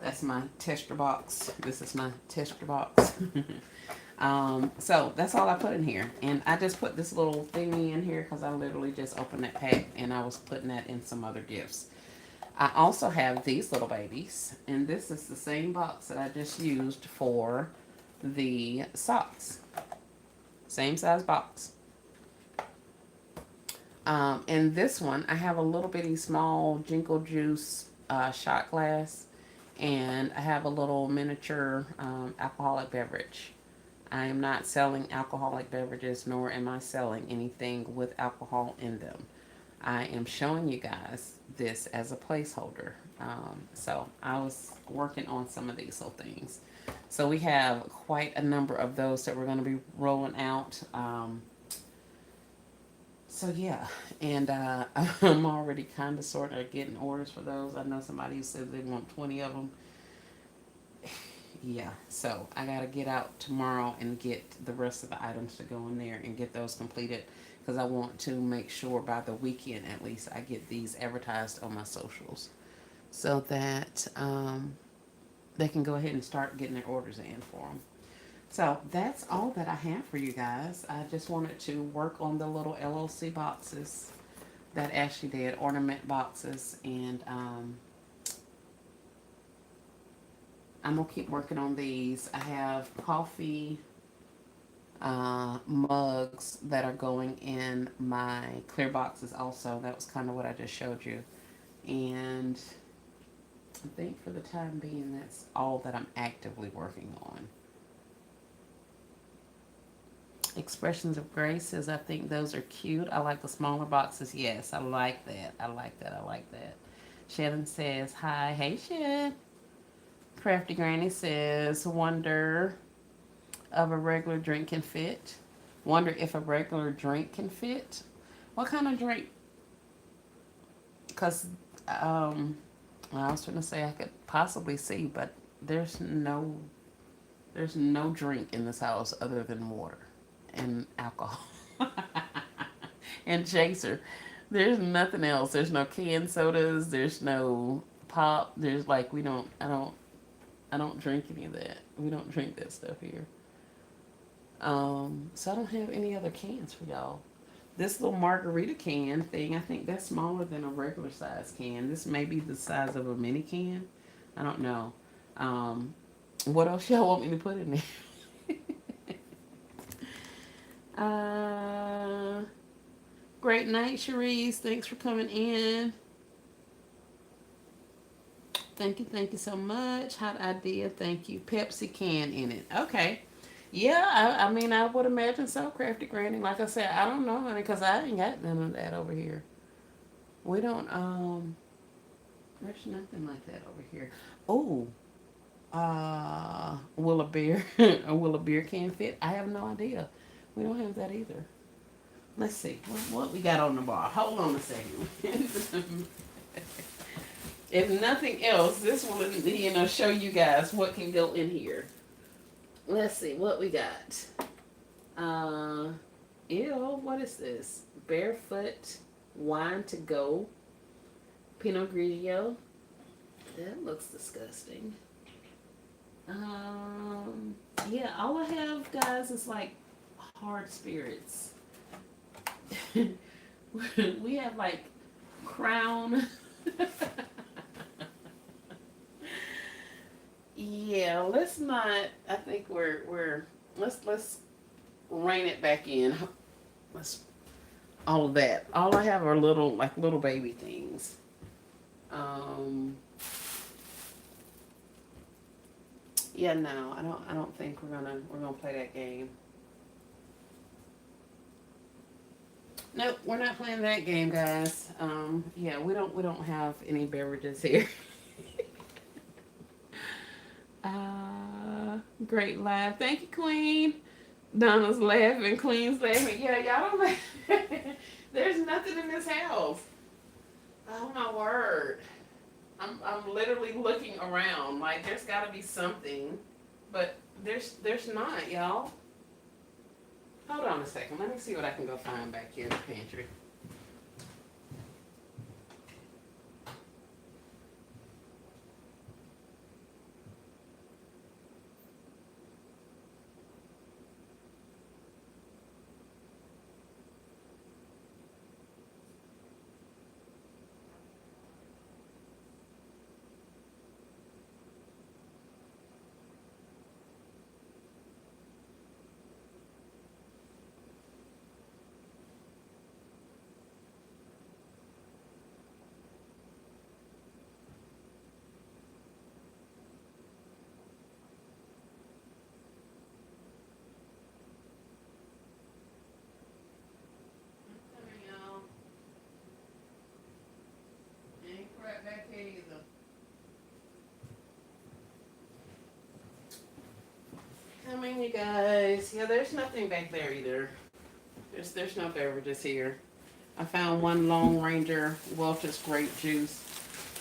That's my tester box. This is my tester box. So that's all I put in here. And I just put this little thingy in here because I literally just opened that pack and I was putting that in some other gifts. I also have these little babies, and this is the same box that I just used for the socks. Same size box. In this one, I have a little bitty small Jingle Juice shot glass, and I have a little miniature alcoholic beverage. I am not selling alcoholic beverages, nor am I selling anything with alcohol in them. I am showing you guys this as a placeholder. So I was working on some of these little things. So we have quite a number of those that we're going to be rolling out. So yeah, and I'm already kind of sort of getting orders for those. I know somebody who said they want 20 of them. Yeah, so I got to get out tomorrow and get the rest of the items to go in there and get those completed because I want to make sure by the weekend at least I get these advertised on my socials so that they can go ahead and start getting their orders in for them. So that's all that I have for you guys. I just wanted to work on the little LLC boxes that Ashley did, ornament boxes, and I'm going to keep working on these. I have coffee mugs that are going in my clear boxes also. That was kind of what I just showed you. And I think for the time being, that's all that I'm actively working on. Expressions of Grace says, I think those are cute. I like the smaller boxes. Yes, I like that. I like that. I like that. Shannon says, hi. Hey, Shannon. Crafty Granny says, wonder of a regular drink can fit. Wonder if a regular drink can fit. What kind of drink? Because I was going to say I could possibly see, but there's no there's no drink in this house other than water and alcohol and chaser. There's nothing else. There's no canned sodas. There's no pop. There's like we don't. I don't drink any of that. We don't drink that stuff here. So I don't have any other cans for y'all. This little margarita can thing, I think that's smaller than a regular size can. This may be the size of a mini can. I don't know. Um, what else y'all want me to put in there? uh, Great night, Cherise. Thanks for coming in. Thank you so much. Hot idea. Thank you. Pepsi can in it. Okay. Yeah, I mean, I would imagine so, Crafty Granny. Like I said, I don't know, honey, because I ain't got none of that over here. We don't, there's nothing like that over here. Oh, will a beer, will a beer can fit? I have no idea. We don't have that either. Let's see. What we got on the bar? Hold on a second. If nothing else, this will, show you guys what can go in here. Let's see what we got. Uh, Ew, what is this? Barefoot wine to go. Pinot Grigio. That looks disgusting. Um, yeah, all I have, guys, is like hard spirits. We have like Crown. Yeah, let's not. I think we're let's rein it back in. Let's all of that. All I have are little baby things. Um, yeah, no, I don't think we're gonna play that game. Nope, we're not playing that game, guys. Yeah, we don't have any beverages here. Great laugh. Thank you, Queen. Donna's laughing. Queen's laughing. Yeah, y'all don't laugh. There's nothing in this house. Oh my word. I'm literally looking around. Like there's gotta be something. But there's not, y'all. Hold on a second. Let me see what I can go find back here in the pantry. Coming, y'all. Ain't crap back here either. Coming, you guys. Yeah, there's nothing back there either. There's no beverages here. I found one Lone Ranger Welch's grape juice,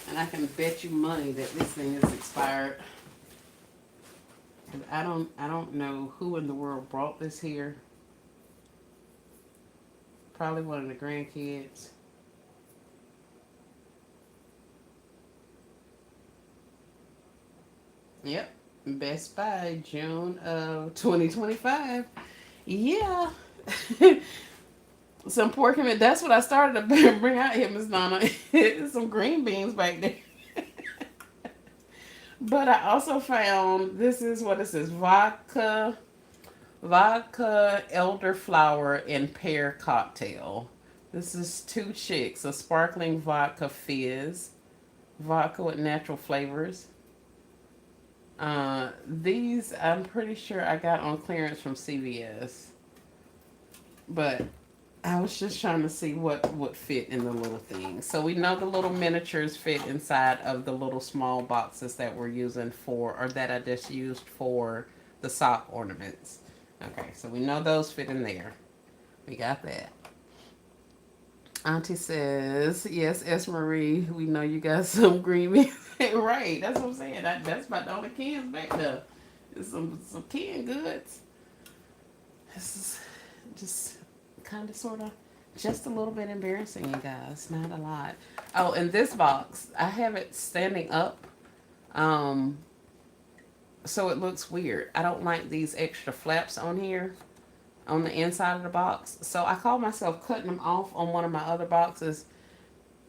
and I can bet you money that this thing is expired. 'Cause I don't know who in the world brought this here. Probably one of the grandkids. Yep. Best Buy, June of 2025. Yeah. Some pork and that's what I started to bring out here, Miss Donna. Some green beans back there. But I also found this is what it says vodka, Vodka, elderflower, and pear cocktail. This is Two Chicks, a sparkling vodka fizz. Vodka with natural flavors. These I'm pretty sure I got on clearance from CVS, but I was just trying to see what would fit in the little things. So we know the little miniatures fit inside of the little small boxes that we're using for, or that I just used for the sock ornaments. Okay, so we know those fit in there. We got that. Auntie says, yes, S. Marie, we know you got some green beans. Right, that's what I'm saying. That's about the only cans back there. There's some canned goods. This is just kind of sort of just a little bit embarrassing, you guys. Not a lot. Oh, and this box, I have it standing up. Um, so it looks weird. I don't like these extra flaps on here on the inside of the box. So I call myself cutting them off on one of my other boxes.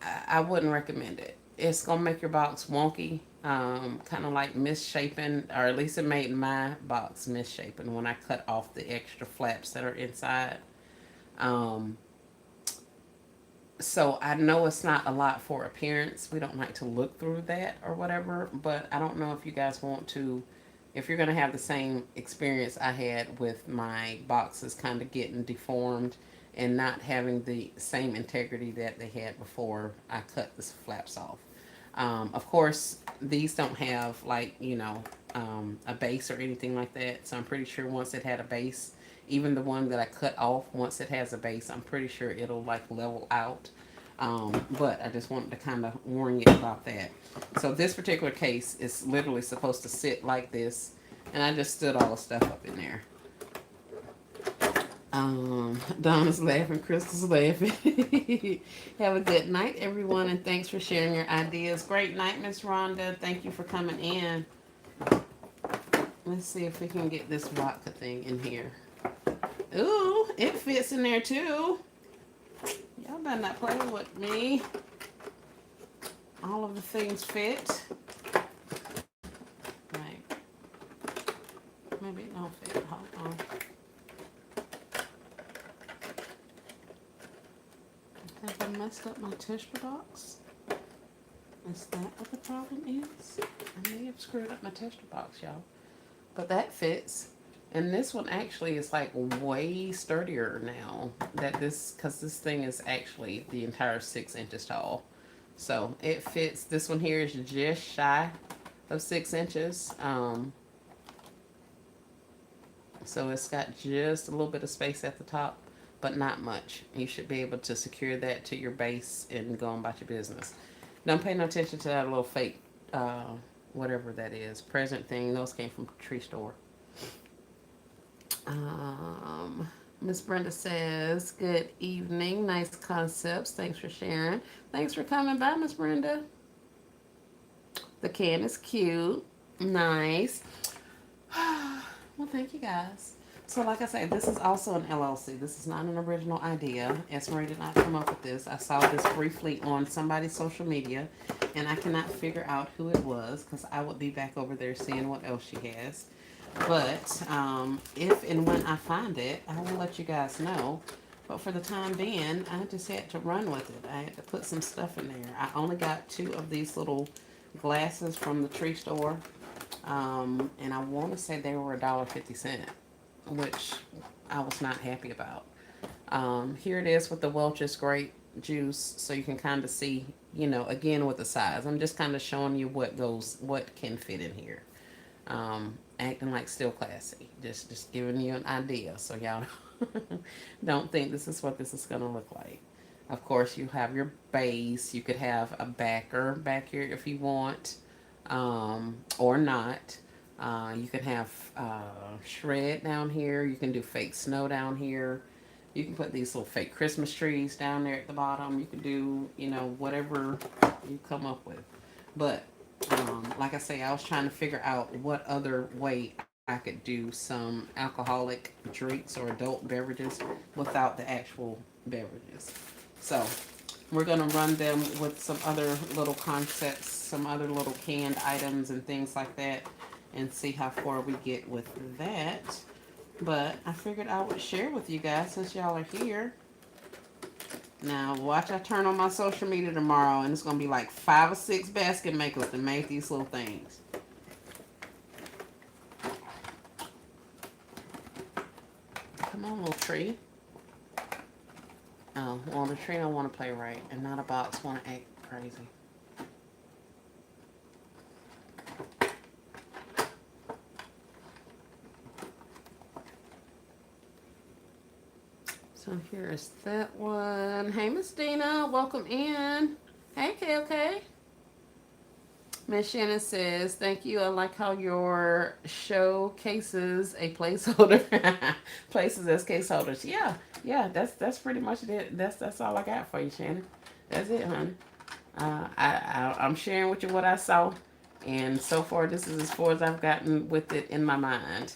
I wouldn't recommend it. It's gonna make your box wonky, kind of like misshapen, or at least it made my box misshapen when I cut off the extra flaps that are inside. Um, so I know it's not a lot for appearance. We don't like to look through that or whatever, but I don't know if you guys want to, if you're going to have the same experience I had with my boxes kind of getting deformed and not having the same integrity that they had before I cut the flaps off. Of course, these don't have like, a base or anything like that. So I'm pretty sure once it had a base, even the one that I cut off, once it has a base, I'm pretty sure it'll like level out. But I just wanted to kind of warn you about that. So this particular case is literally supposed to sit like this, and I just stood all the stuff up in there. Donna's laughing, Crystal's laughing. Have a good night, everyone, and thanks for sharing your ideas. Great night, Miss Rhonda. Thank you for coming in. Let's see if we can get this vodka thing in here. Ooh, it fits in there too. Y'all better not play with me. All of the things fit. Right. Maybe it don't fit. Hold on. Have I messed up my tissue box? Is that what the problem is? I may have screwed up my tissue box, y'all. But that fits. And this one actually is like way sturdier now. Because this thing is actually the entire 6 inches tall. So it fits. This one here is just shy of 6 inches. So it's got just a little bit of space at the top, but not much. You should be able to secure that to your base and go on about your business. Don't pay no attention to that little fake, whatever that is, present thing. Those came from Tree Store. Miss Brenda says, good evening. Nice concepts. Thanks for sharing. Thanks for coming by, Miss Brenda. The can is cute. Nice. Well, thank you guys. So like I said, this is also an LLC. This is not an original idea. Esmeralda did not come up with this. I saw this briefly on somebody's social media, and I cannot figure out who it was because I would be back over there seeing what else she has. But if and when I find it, I will let you guys know. But for the time being, I just had to run with it. I had to put some stuff in there. I only got 2 of these little glasses from the Tree Store. And I want to say they were $1.50, which I was not happy about. Here it is with the Welch's grape juice, so you can kind of see, again with the size. I'm just kind of showing you what can fit in here. Acting like still classy. Just giving you an idea, so y'all don't think this is what this is going to look like. Of course, you have your base. You could have a backer back here if you want, or not. You can have shred down here. You can do fake snow down here. You can put these little fake Christmas trees down there at the bottom. You can do, whatever you come up with. But like I say, I was trying to figure out what other way I could do some alcoholic drinks or adult beverages without the actual beverages. So we're going to run them with some other little concepts, some other little canned items and things like that, and see how far we get with that. But I figured I would share with you guys since y'all are here. Now, watch I turn on my social media tomorrow, and it's going to be like 5 or 6 basket makers to make these little things. Come on, little tree. Oh, well, the tree don't want to play right, and not a box want to act crazy. So here's that one. Hey, Miss Dina, welcome in. Hey, KOK. Miss Shannon says, thank you. I like how your showcases a placeholder. Places as case holders. Yeah, yeah, that's pretty much it. That's all I got for you, Shannon. That's it, honey. I'm sharing with you what I saw, and so far this is as far as I've gotten with it in my mind.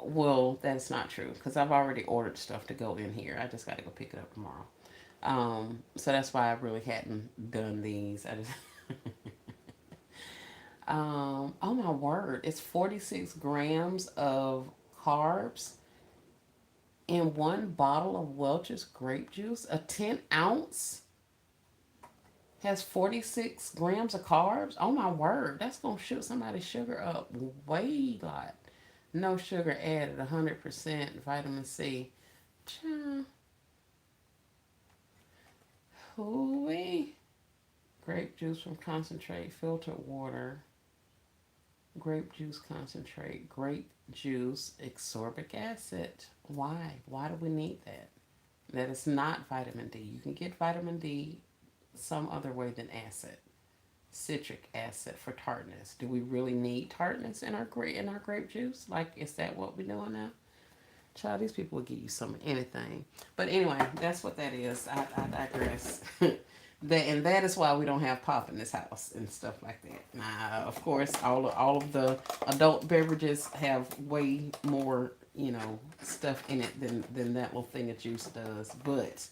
Well, that's not true because I've already ordered stuff to go in here. I just got to go pick it up tomorrow. So that's why I really hadn't done these. I just oh my word, it's 46 grams of carbs in one bottle of Welch's grape juice. A 10 ounce has 46 grams of carbs. Oh my word, that's gonna shoot somebody's sugar up way lot. No sugar added, 100% vitamin C. Hooey. Grape juice from concentrate, filtered water, grape juice concentrate, grape juice, ascorbic acid. Why? Why do we need that? That is not vitamin D. You can get vitamin D some other way than acid. Citric acid for tartness. Do we really need tartness in our grape juice? Like, is that what we're doing now? Child, these people will give you some anything. But anyway, that's what that is. I digress. That is why we don't have pop in this house and stuff like that. Now, of course, all of the adult beverages have way more, stuff in it than that little thing of juice does. But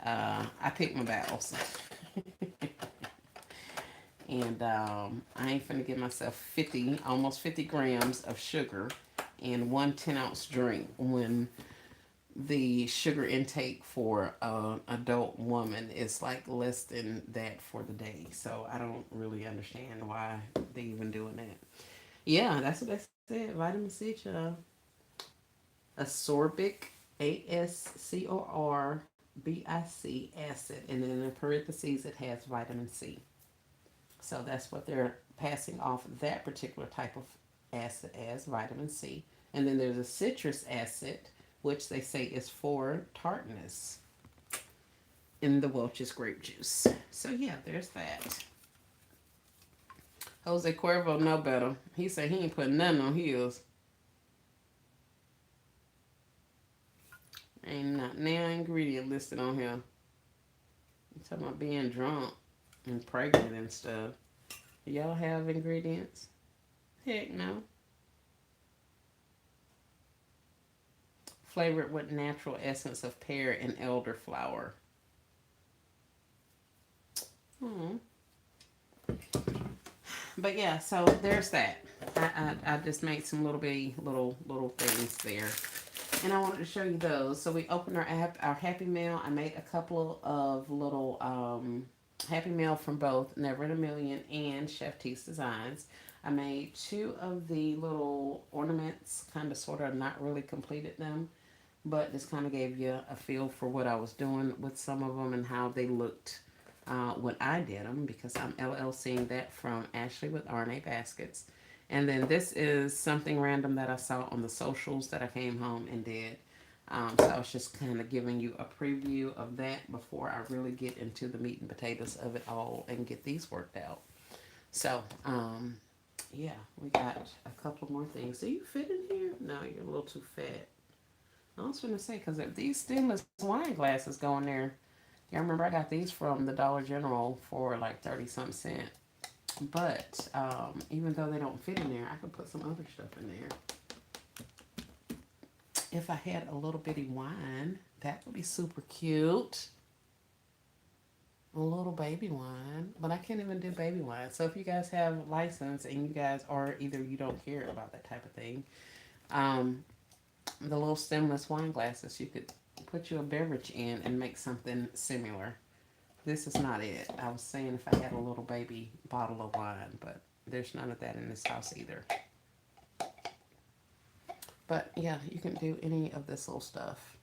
I pick my battles. And I ain't finna give myself 50, almost 50 grams of sugar in one 10 ounce drink when the sugar intake for an adult woman is like less than that for the day. So I don't really understand why they even doing that. Yeah, that's what they said. Vitamin C, child. Ascorbic, ASCORBIC acid, and then in parentheses it has vitamin C. So that's what they're passing off that particular type of acid as vitamin C. And then there's a citrus acid, which they say is for tartness in the Welch's grape juice. So yeah, there's that. Jose Cuervo know better. He said he ain't putting nothing on his. Ain't not now ingredient listed on here. You talking about being drunk and pregnant and stuff. Do y'all have ingredients? Heck no. Flavored with natural essence of pear and elderflower. Hmm. But yeah, so there's that. I just made some little things there, and I wanted to show you those. So we opened our Happy Meal. I made a couple of little Happy Meal from both Never in a Million and Chef T's Designs. I made two of the little ornaments, kind of sort of not really completed them, but just kind of gave you a feel for what I was doing with some of them and how they looked when I did them, because I'm LLCing that from Ashley with RNA Baskets. And then this is something random that I saw on the socials that I came home and did. So I was just kind of giving you a preview of that before I really get into the meat and potatoes of it all and get these worked out. So, yeah, we got a couple more things. Do you fit in here? No, you're a little too fat. I was going to say, because if these stainless wine glasses go in there, I remember I got these from the Dollar General for like 30 something cent. But even though they don't fit in there, I could put some other stuff in there. If I had a little bitty wine, that would be super cute. A little baby wine. But I can't even do baby wine. So if you guys have license and you guys are either you don't care about that type of thing, the little stemless wine glasses. You could put you a beverage in and make something similar. This is not it. I was saying if I had a little baby bottle of wine, but there's none of that in this house either. But yeah, you can do any of this little stuff.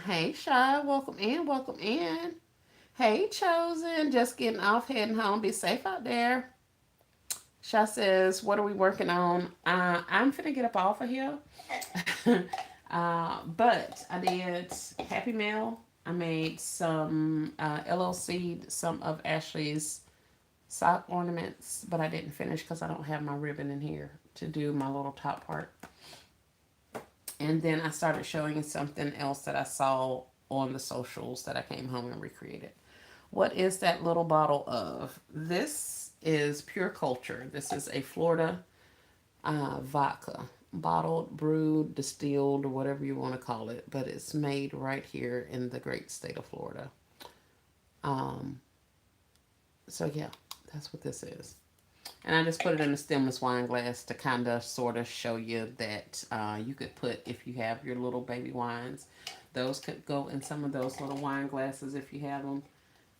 Hey, Shy, welcome in, welcome in. Hey, Chosen, just getting off, heading home. Be safe out there. Sha says, what are we working on? I'm finna get up off of here. But I did Happy Meal. I made some LLC, some of Ashley's sock ornaments, but I didn't finish because I don't have my ribbon in here to do my little top part. And then I started showing you something else that I saw on the socials that I came home and recreated. What is that little bottle of? This is Pure Culture. This is a Florida vodka, bottled, brewed, distilled, or whatever you want to call it, but it's made right here in the great state of Florida. Um, so yeah, that's what this is. And I just put it in a stemless wine glass to kind of sort of show you that you could put, if you have your little baby wines, those could go in some of those little wine glasses if you have them.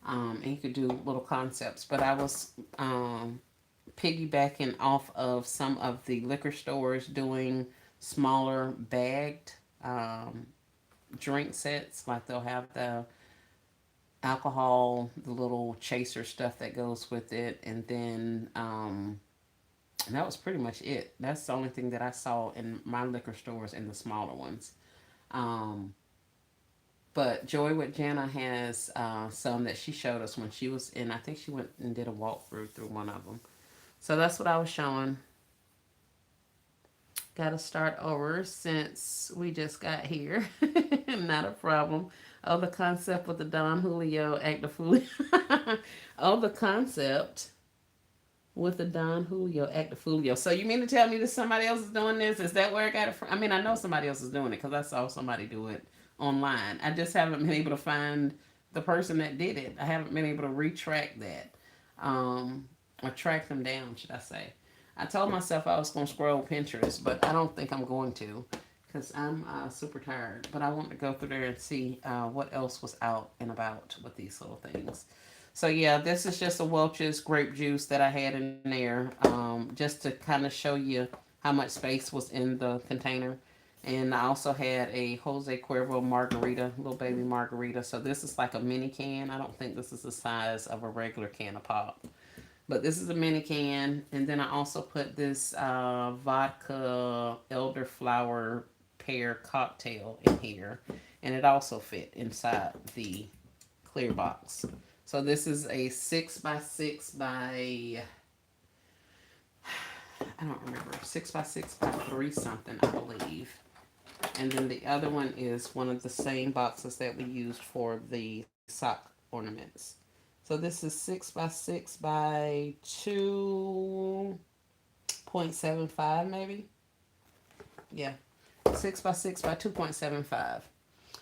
And you could do little concepts. But I was piggybacking off of some of the liquor stores doing smaller bagged drink sets. Like they'll have the alcohol, the little chaser stuff that goes with it, and then and that was pretty much it. That's the only thing that I saw in my liquor stores in the smaller ones. Um, but Joy with Jana has some that she showed us when she was in. I think she went and did a walkthrough through one of them. So that's what I was showing. Got to start over since we just got here. Not a problem. Oh, the concept with the Don Julio act of Julio. Oh, the concept with the Don Julio act of Julio. So you mean to tell me that somebody else is doing this? Is that where I got it from? I mean, I know somebody else is doing it because I saw somebody do it online. I just haven't been able to find the person that did it. I haven't been able to retract that. Or track them down, should I say. I told myself I was going to scroll Pinterest, but I don't think I'm going to because I'm super tired. But I want to go through there and see what else was out and about with these little things. So yeah, this is just a Welch's grape juice that I had in there, just to kind of show you how much space was in the container. And I also had a Jose Cuervo margarita, little baby margarita. So this is like a mini can. I don't think this is the size of a regular can of pop. But this is a mini can. And then I also put this vodka elderflower pear cocktail in here. And it also fit inside the clear box. So this is a 6x6 by, I don't remember, 6x6 by 3 something, I believe. And then the other one is one of the same boxes that we used for the sock ornaments. So this is 6x6 by 2.75 maybe. Yeah, 6x6 by 2.75.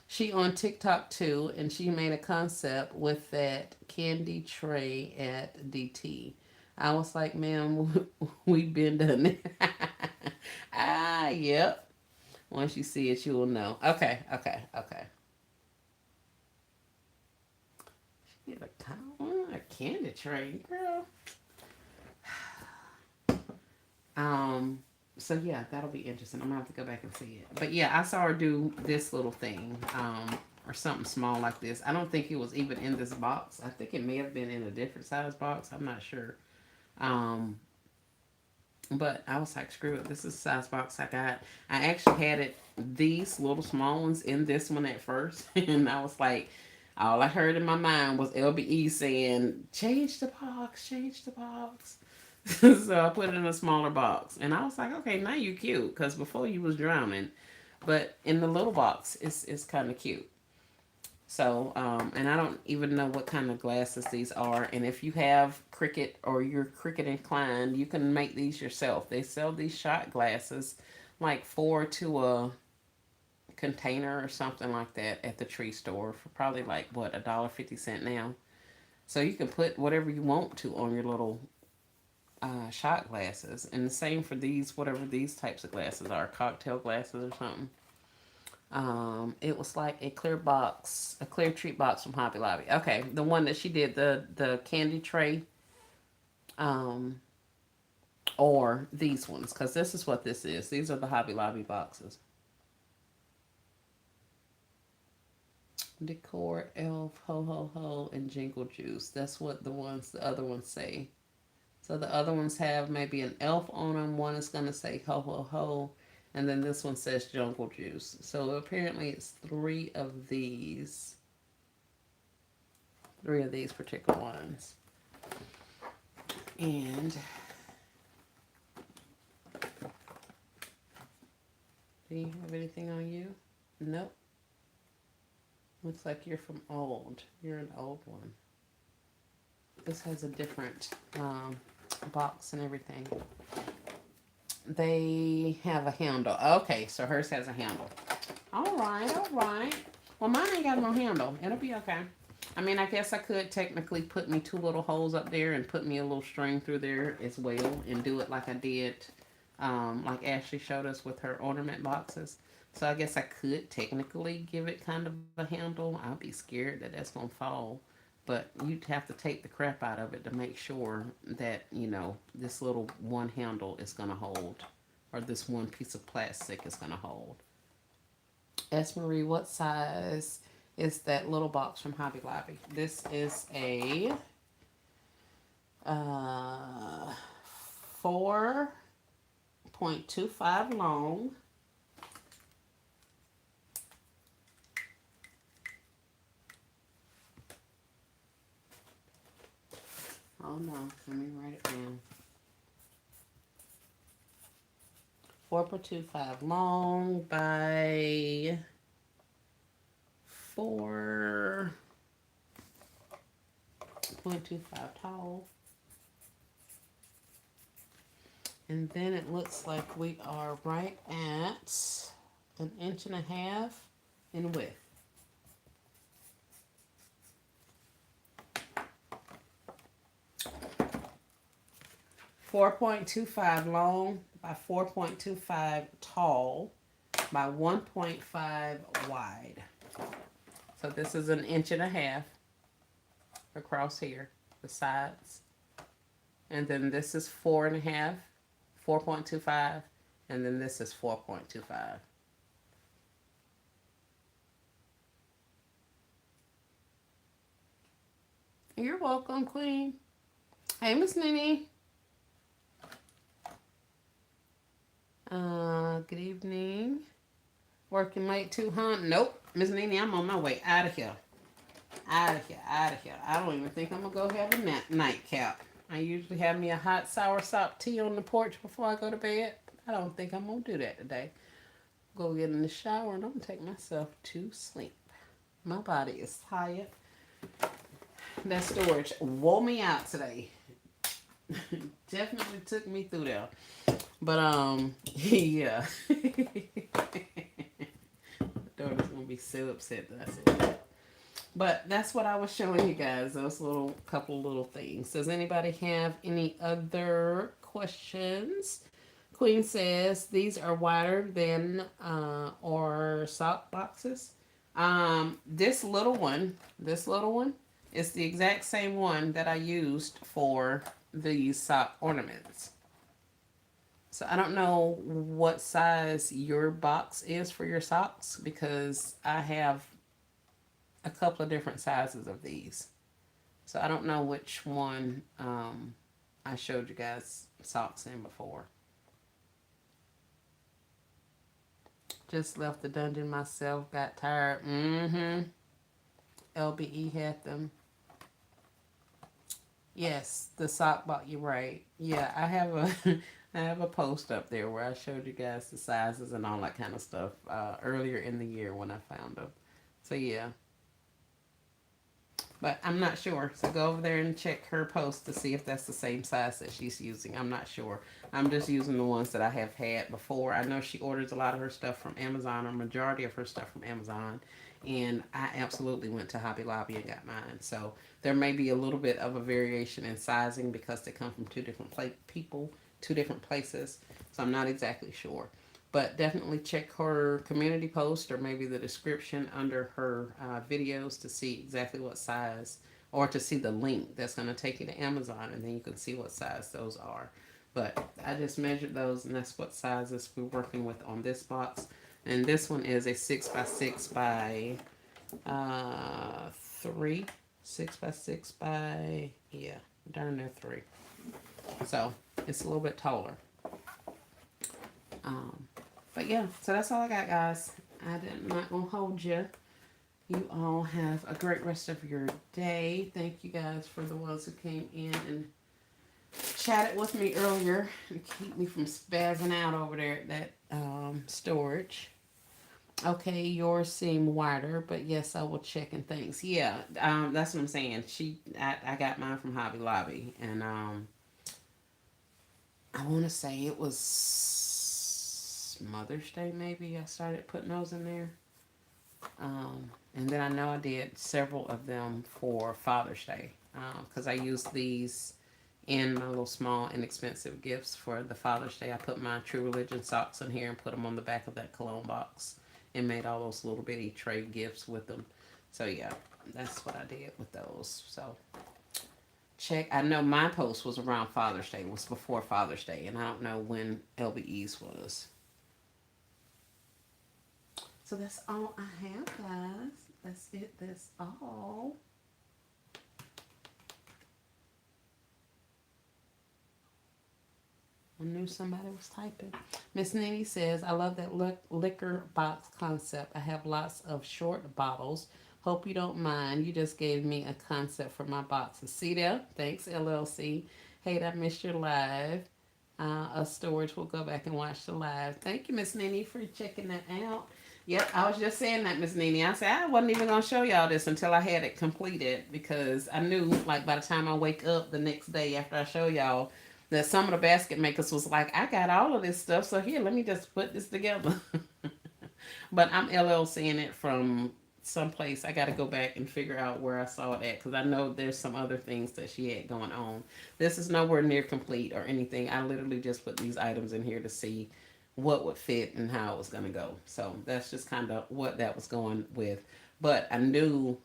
She on TikTok too, and she made a concept with that candy tray at DT. I was like, "Man, we've been done it." Yep. Once you see it, you will know. Okay, okay, okay. She did a candy tray, girl. Um. So yeah, that'll be interesting. I'm gonna have to go back and see it. But yeah, I saw her do this little thing. Or something small like this. I don't think it was even in this box. I think it may have been in a different size box. I'm not sure. Um, but I was like, screw it. This is the size box I got. I actually had these little small ones in this one at first. And I was like, all I heard in my mind was LBE saying, change the box, change the box. So I put it in a smaller box. And I was like, okay, now you're cute. Because before you was drowning. But in the little box, it's kind of cute. So, and I don't even know what kind of glasses these are. And if you have Cricut or you're Cricut inclined, you can make these yourself. They sell these shot glasses like 4 to a container or something like that at the tree store for probably like what, $1.50 now. So you can put whatever you want to on your little shot glasses. And the same for these, whatever these types of glasses are, cocktail glasses or something. It was like a clear box, a clear treat box from Hobby Lobby. Okay, the one that she did, the candy tray, um, or these ones, because this is what this is. These are the Hobby Lobby boxes. Decor, Elf, Ho Ho Ho, and Jingle Juice. That's what the other ones say. So the other ones have maybe an elf on them. One is going to say Ho Ho Ho. And then this one says Jungle Juice. So apparently it's three of these particular ones. And do you have anything on you? Nope. Looks like you're from old. You're an old one. This has a different box and everything. They have a handle. Okay, so hers has a handle. All right, all right. Well, mine ain't got no handle. It'll be okay. I mean, I guess I could technically put me two little holes up there and put me a little string through there as well and do it like I did, like Ashley showed us with her ornament boxes. So I guess I could technically give it kind of a handle. I'll be scared that that's going to fall. But you'd have to take the crap out of it to make sure that, this little one handle is going to hold. Or this one piece of plastic is going to hold. S. Marie, what size is that little box from Hobby Lobby? This is a 4.25 long. Oh no, let me write it down. 4.25 long by 4.25 tall. And then it looks like we are right at 1.5 inches in width. .25 long by 4.25 tall by 1.5 wide. So this is 1.5 inches across here, the sides. And then this is 4.5, 4.25, and then this is 4.25. You're welcome, Queen. Hey, Miss Nene. Good evening. Working late too, huh? Nope. Miss Nene, I'm on my way out of here. Out of here, out of here. I don't even think I'm going to go have a nightcap. I usually have me a hot soursop tea on the porch before I go to bed. I don't think I'm going to do that today. Go get in the shower and I'm going to take myself to sleep. My body is tired. That storage wore me out today. Definitely took me through there. But, yeah. My daughter's going to be so upset that I said that. But that's what I was showing you guys, those couple little things. Does anybody have any other questions? Queen says, these are wider than or sock boxes. This little one is the exact same one that I used for these sock ornaments. So I don't know what size your box is for your socks because I have a couple of different sizes of these. So I don't know which one I showed you guys socks in before. Just left the dungeon myself, got tired. LBE had them. Yes, the sock box, you're right. Yeah, I have a I have a post up there where I showed you guys the sizes and all that kind of stuff earlier in the year when I found them. So yeah. But I'm not sure. So go over there and check her post to see if that's the same size that she's using. I'm not sure. I'm just using the ones that I have had before. I know she orders a lot of her stuff from Amazon, or majority of her stuff from Amazon. and I absolutely went to Hobby Lobby and got mine. So there may be a little bit of a variation in sizing because they come from two different people, two different places. So I'm not exactly sure. But definitely check her community post or maybe the description under her videos to see exactly what size, or to see the link that's going to take you to Amazon, and then you can see what size those are. But I just measured those, and that's what sizes we're working with on this box. And this one is a 6 by 6 by 3, 6 by 6 by, yeah, darn near 3. So it's a little bit taller. Um, but yeah, so that's all I got, guys. I'm not gonna hold you. You all have a great rest of your day. Thank you guys for the ones who came in and chatted with me earlier and keep me from spazzing out over there at that storage. Okay, yours seem wider, but yes, I will check and things. Yeah, that's what I'm saying. I got mine from Hobby Lobby, and I want to say it was Mother's Day. Maybe I started putting those in there, and then I know I did several of them for Father's Day, because I used these in my little small inexpensive gifts for the Father's Day. I put my True Religion socks in here and put them on the back of that cologne box and made all those little bitty tray gifts with them. So yeah, that's what I did with those. So check. I know my post was around Father's Day. It was before Father's Day, and I don't know when LBE's was. So that's all I have, guys. That's it. That's all. I knew somebody was typing. Miss Nene says, I love that liquor box concept. I have lots of short bottles. Hope you don't mind. You just gave me a concept for my boxes. See there? Thanks, LLC. Hate I missed your live. A storage will go back and watch the live. Thank you, Miss Nene, for checking that out. Yep, I was just saying that, Miss Nene. I said I wasn't even gonna show y'all this until I had it completed, because I knew, like, by the time I wake up the next day after I show y'all, that some of the basket makers was like, I got all of this stuff, so here, let me just put this together. But I'm LLCing it from someplace. I got to go back and figure out where I saw it at, because I know there's some other things that she had going on. This is nowhere near complete or anything. I literally just put these items in here to see what would fit and how it was going to go. So that's just kind of what that was going with. But I knew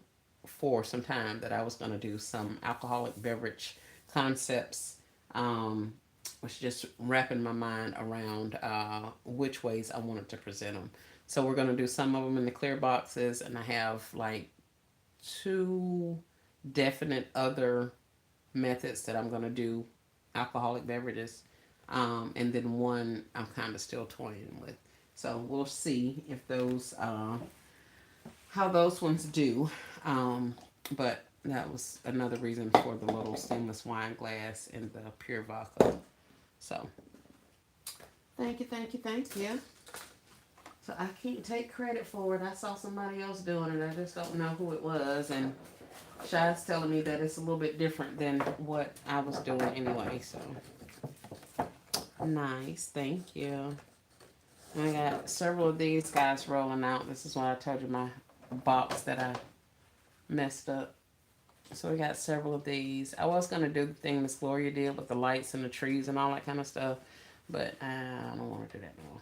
for some time that I was going to do some alcoholic beverage concepts. Was just wrapping my mind around which ways I wanted to present them. So we're going to do some of them in the clear boxes, and I have like two definite other methods that I'm going to do alcoholic beverages, and then one I'm kind of still toying with. So we'll see if those how those ones do. But that was another reason for the little stainless wine glass and the pure vodka. So thank you, thank you, thank you. So I can't take credit for it. I saw somebody else doing it. I just don't know who it was. And Shai's telling me that it's a little bit different than what I was doing anyway. So nice. Thank you. And I got several of these guys rolling out. This is why I told you my box that I messed up. So we got several of these. I was going to do the thing Miss Gloria did with the lights and the trees and all that kind of stuff, but I don't want to do that anymore.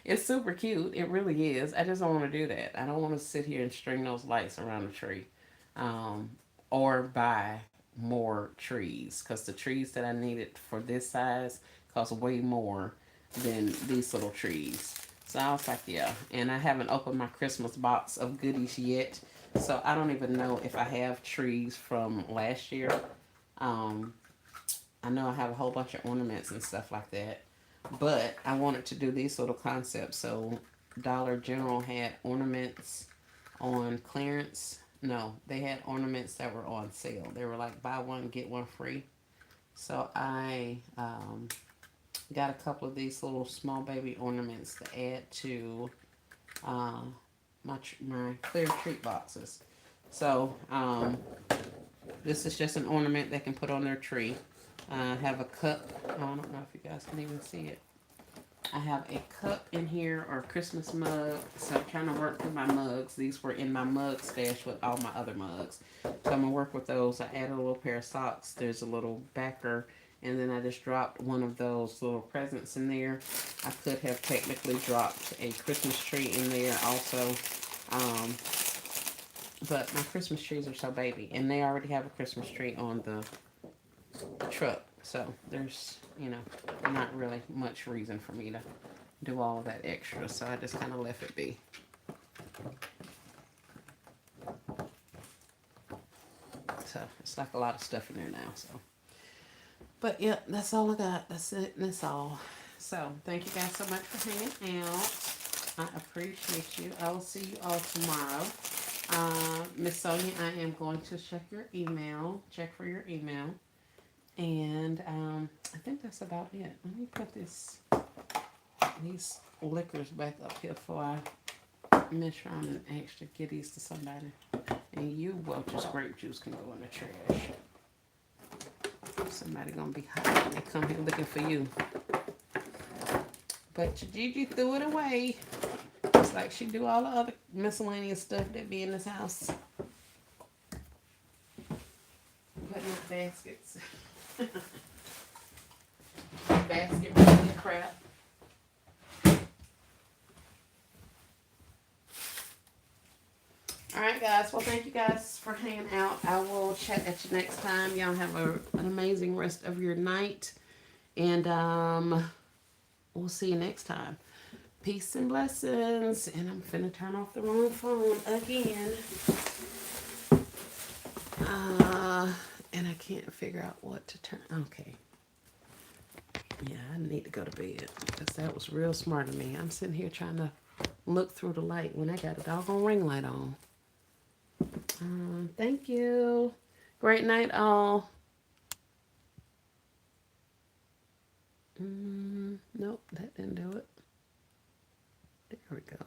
It's super cute. It really is. I just don't want to do that. I don't want to sit here and string those lights around the tree, or buy more trees, because the trees that I needed for this size cost way more than these little trees. So I was like, yeah. And I haven't opened my Christmas box of goodies yet. So I don't even know if I have trees from last year. I know I have a whole bunch of ornaments and stuff like that. But I wanted to do these little concepts. So Dollar General had ornaments on clearance. No, they had ornaments that were on sale. They were like buy one, get one free. So I got a couple of these little small baby ornaments to add to my clear treat boxes. So this is just an ornament they can put on their tree. Have a cup. I don't know if you guys can even see it. I have a cup in here or a Christmas mug. So I'm trying to work through my mugs. These were in my mug stash with all my other mugs. So I'm going to work with those. I added a little pair of socks. There's a little backer. And then I just dropped one of those little presents in there. I could have technically dropped a Christmas tree in there also. Um, but my Christmas trees are so baby. And they already have a Christmas tree on the truck. So there's, not really much reason for me to do all of that extra. So I just kind of left it be. So it's like a lot of stuff in there now. So, but yeah, that's all I got. That's it. And that's all. So thank you guys so much for hanging out. I appreciate you. I will see you all tomorrow. Miss Sonia, I am going to check your email. Check for your email. And I think that's about it. Let me put these liquors back up here before I miss trying to actually get these to somebody. And you, Welch's grape juice can go in the trash. Somebody gonna be hot when they come here looking for you. But Gigi threw it away. Just like she do all the other miscellaneous stuff that be in this house. Putting in baskets. Basket really crap. All right, guys. Well, thank you guys for hanging out. I will chat at you next time. Y'all have an amazing rest of your night. And we'll see you next time. Peace and blessings. And I'm finna turn off the wrong phone again. And I can't figure out what to turn. Okay. Yeah, I need to go to bed. Because that was real smart of me. I'm sitting here trying to look through the light when I got a doggone ring light on. Thank you. Great night, all. Nope, that didn't do it. There we go.